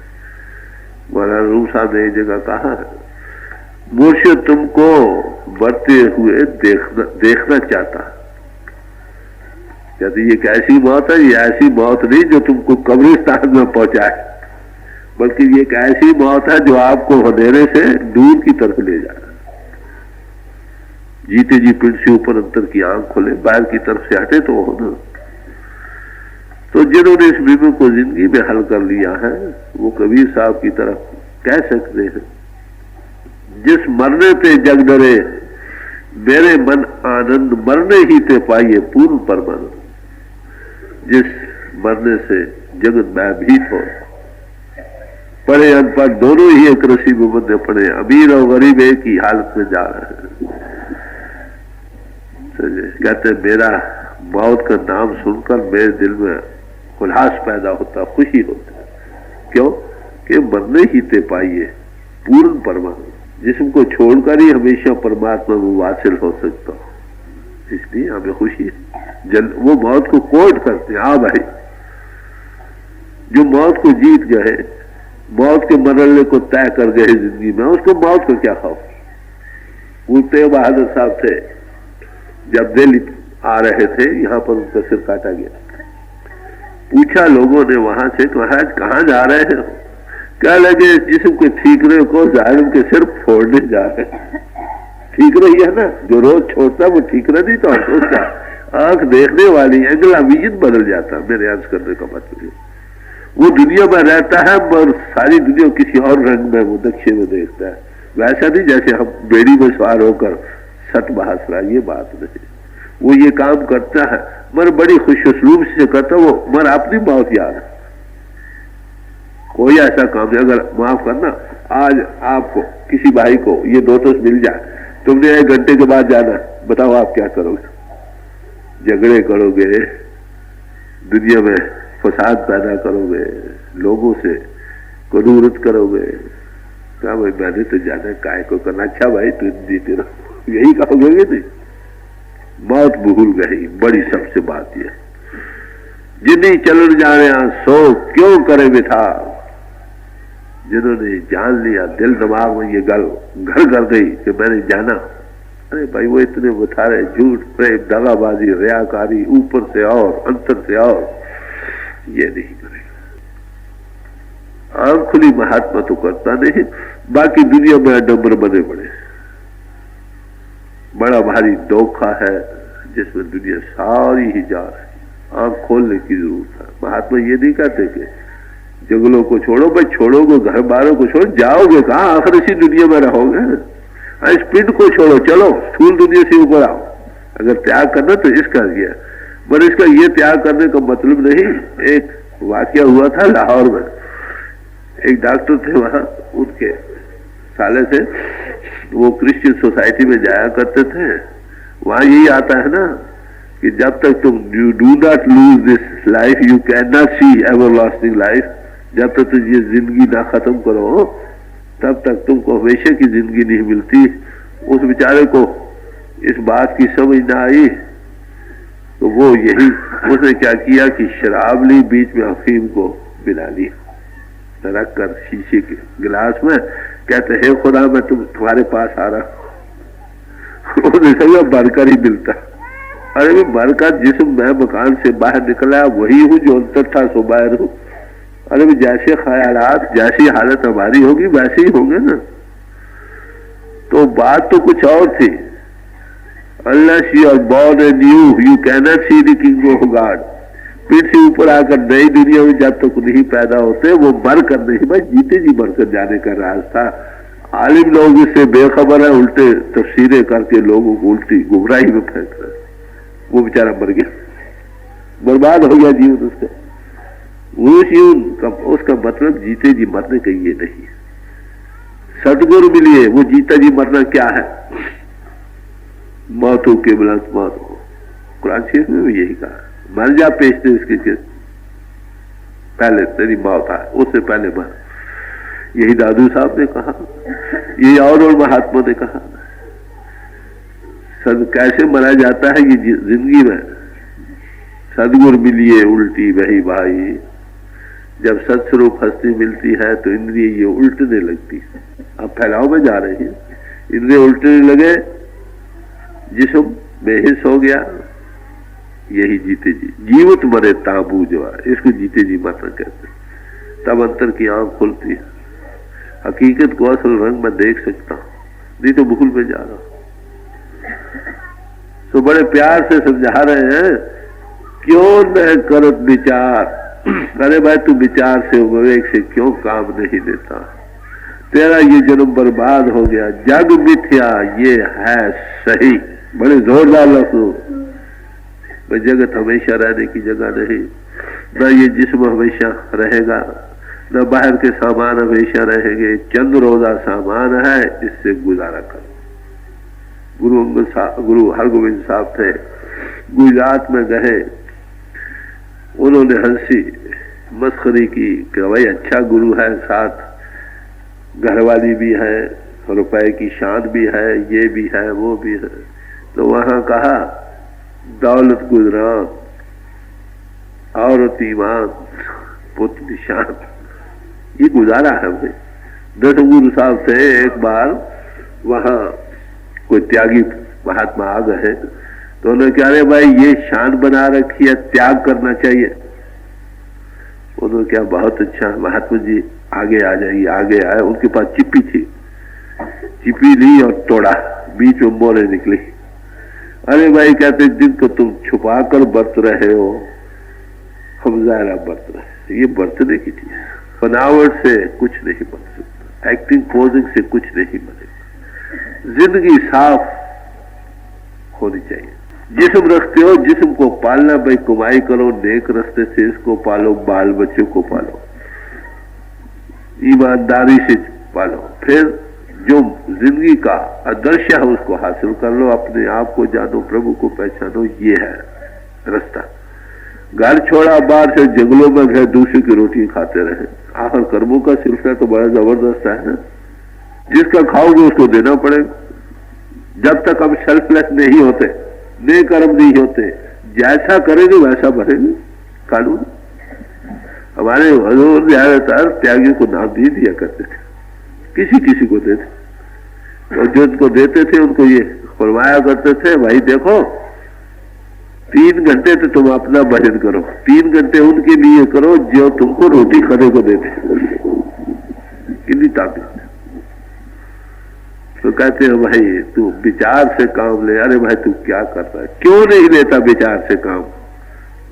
महाराज रूप साहब ने एक जगह कहा है, मुर्शिद तुमको बढ़ते हुए देखना चाहता। कहते ये कैसी मौत है, ये ऐसी मौत नहीं जो तुमको कब्रिस्तान में पहुंचाए, बल्कि ये एक ऐसी मौत है जो आपको अंधेरे से दूर की तरफ ले जाए। जीते जी पिंड से ऊपर अंतर की आंख खोले, बाहर की तरफ से हटे तो हो ना। तो जिन्होंने इस बीमारी को जिंदगी में हल कर लिया है, वो कबीर साहब की तरफ कह सकते हैं, जिस मरने पे जग डरे मेरे मन आनंद, मरने ही ते पाइए पूर्ण परमानंद। जिस मरने से जगत भयभीत हो, पढ़े अनपढ़ दोनों ही एक रस्सी में बंधे पड़े, अमीर और गरीब एक ही हालत में जा रहे हैं। कहते मेरा मौत का नाम सुनकर मेरे दिल में उल्लास पैदा होता, खुशी होता। क्यों कि मरने ही ते पाइए पूर्ण परमात्मा, जिस्म को छोड़कर ही हमेशा परमात्मा में वासिल हो सकता हो, इसलिए हमें खुशी है। वो मौत को कोट करते हैं, हाँ भाई जो मौत को जीत गए, मौत के मरने को तय कर गए जिंदगी में, उसको मौत को क्या खौफ। वो तेग बहादुर साहब थे, जब दिल्ली आ रहे थे, यहाँ पर उनका सिर काटा गया। पूछा लोगों ने वहां से, महाराज कहाँ जा रहे हैं? क्या लगे जिस्म के ठीकरे को जालिम के सिर फोड़ने जा रहे। ठीकरे ही है ना, जो रोज छोड़ता वो ठीकरा नहीं, तो उसका आंख देखने वाली एंगल विजन बदल जाता। मेरे अर्ज करने का मतलब वो दुनिया में रहता है, मगर सारी दुनिया किसी और रंग में वो नक्शे में देखता है। वैसा नहीं जैसे हम बेड़ी में सवार होकर सत बहस रहा, ये बात नहीं। वो ये काम करता है मगर बड़ी खुशउस्लूब से करता, वो मगर अपनी मौत याद है। कोई ऐसा काम नहीं, अगर माफ करना आज आपको किसी भाई को ये दोस्त मिल जाए, तुमने 1 घंटे के बाद जाना, बताओ आप क्या करोगे? झगड़े करोगे, दुनिया में फसाद पैदा करोगे, लोगों से कदूरत करोगे। क्या भाई मैंने तो जाना, काय को करना, अच्छा भाई तुम जीते रहो, यही कहोगे नहीं? मौत भूल गई, बड़ी सबसे बात यह। जिन्हें चलन जाने सो क्यों करे बिथा, जिन्होंने जान लिया, दिल दिमाग में ये गल घर कर गई कि मैंने जाना, अरे भाई वो इतने बता रहे, झूठ, प्रेम, दगाबाजी, रियाकारी, ऊपर से और अंतर से और, ये नहीं करेगा। आंख खुली महात्मा तो करता नहीं, बाकी दुनिया में अडम्बर बने पड़े। बड़ा भारी धोखा है जिसमें दुनिया सारी ही जा रही। आंख खोलने की जरूरत है। महात्मा ये नहीं कहते कि जंगलों को छोड़ो, भाई छोड़ोगे, घर बारों को छोड़ो, जाओगे कहाँ, आखिर इसी दुनिया में रहोगे। इस पिंड को छोड़ो, चलो स्थूल दुनिया से ऊपर आओ। अगर त्याग करना तो इसका किया, पर इसका ये त्याग करने का मतलब नहीं। एक वाकया हुआ था लाहौर में, एक डॉक्टर थे वहां, उनके साले से वो क्रिश्चियन सोसाइटी में जाया करते थे। वहां यही आता है ना कि जब तक तुम you do not lose this life you can not see everlasting life, जब तक तुम ये जिंदगी ना खत्म करो तब तक तुमको हमेशा की जिंदगी नहीं मिलती। उस बेचारे को इस बात की समझ ना आई तो वो यही, उसने क्या किया कि शराब ली, बीच में अफीम को मिला ली, रख कर शीशे के गिलास में, कहते हे खुदा मैं तुम्हारे पास आ रहा। उसे समझा भरकर ही मिलता। अरे भरकर जिसम मैं मकान से बाहर निकला वही हूँ जो अंतर था सो बाहर हूँ। अरे जैसे ख्यालात, जैसी हालत हमारी होगी वैसे ही होंगे ना। तो बात तो कुछ और थी। Unless you are born anew, you cannot see the King of God. फिर से ऊपर आकर नई दुनिया में जब तक नहीं पैदा होते वो मर कर नहीं, भाई जीते जी मर कर जाने का राज था। आलिम लोग इससे बेखबर है, उल्टे तफसीरें करके लोगों को उल्टी गुमराही में फेंक रहे। वो बेचारा मर गया, बर्बाद हो गया जीवन उसका। वो जीवन का उसका मतलब जीते जी मरने का ये नहीं। सदगुरु मिलिए, वो जीता जी मरना क्या है? मौत हो के बुलंद मौत हो। कुरान शरीफ में भी यही कहा, मर जा पेशते इसके के पहले तेरी मौत आए, उससे पहले मर। यही दादू साहब ने कहा, ये और महात्मा ने कहा। सद कैसे मरा जाता है ये जिंदगी में? सदगुरु मिलिए उल्टी वही भाई। जब सत्स्वरूप हस्ती मिलती है तो इंद्रिय ये उल्टने लगती है। अब फैलाव में जा रही है, इंद्रिय उल्टने लगे, जिस्म बेहिस हो गया, यही जीते जी जीवत मरे ताबू जो है, इसको जीते जी मरना कहते। तब अंतर की आंख खुलती है, हकीकत को असल रंग में देख सकता हूं, नहीं तो भूल में जा रहा हूं। तो बड़े प्यार से समझा रहे हैं, क्यों न करत विचार। अरे भाई तू विचार से विवेक से क्यों काम नहीं लेता? तेरा ये जन्म बर्बाद हो गया। जग मिथ्या ये है सही, बड़े जोरदार लफ्ज़। जगत हमेशा रहने की जगह नहीं, न ये जिस्म हमेशा रहेगा, न बाहर के सामान हमेशा रहेंगे। चंद रोजा सामान है, इससे गुजारा करो। गुरु हरगोविंद साहब थे, गुजरात में गए, उन्होंने हंसी मस्खरी की कि भाई अच्छा गुरु है, साथ घरवाली भी है, रुपए की शान भी है, ये भी है वो भी है। तो वहां कहा दौलत गुजरान, औरत ईमान, पुत्र निशान, ये गुजारा है भाई। 10 गुरु साहब थे। एक बार वहां कोई त्यागी महात्मा आ गए, तो उन्होंने कहा अरे भाई ये शान बना रखी है, त्याग करना चाहिए। उन्होंने क्या बहुत अच्छा महात्मा जी आगे आ जाइए। आगे आए, उनके पास चिप्पी थी, चिप्पी ली और तोड़ा, बीच में मोरे निकली। अरे भाई कहते जिनको तुम छुपा कर बरत रहे हो, हम ज़ाहिर बरत रहे। ये बरतने की चीज, बनावट से कुछ नहीं बन सकता, एक्टिंग पोजिंग से कुछ नहीं बनेगा। जिंदगी साफ होनी चाहिए। जिस्म रखते हो, जिस्म को पालना भाई, कमाई करो, नेक रास्ते से इसको पालो, बाल बच्चों को पालो, ईमानदारी से पालो। फिर जो जिंदगी का आदर्श है उसको हासिल कर लो, अपने आप को जानो, प्रभु को पहचानो, ये है रास्ता। घर छोड़ा, बाहर से जंगलों में गए, दूसरे की रोटी खाते रहे। आखिर कर्मों का सिलसिला तो बड़ा जबरदस्त है ना, जिसका खाओगे उसको देना पड़ेगा। जब तक हम सेल्फलेस नहीं होते ने कर्म नहीं होते, जैसा करेंगे वैसा भरेंगे कानून। हमारे हजूर ज्यादातर त्यागी को नाम दे दिया करते थे, किसी किसी को देते, और जो उनको देते थे उनको ये फरमाया करते थे, भाई देखो 3 घंटे तो तुम अपना भजन करो, 3 घंटे उनके लिए करो जो तुमको रोटी खाने को देते। कितनी ताकत। तो कहते हैं भाई तू विचार से काम ले। अरे भाई तू क्या करता है, क्यों नहीं लेता विचार से काम?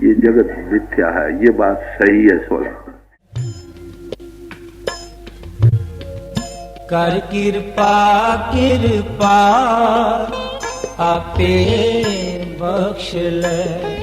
ये जगत मिथ्या है, ये बात सही है। सोना कर कृपा कृपा आपे बख्श ले।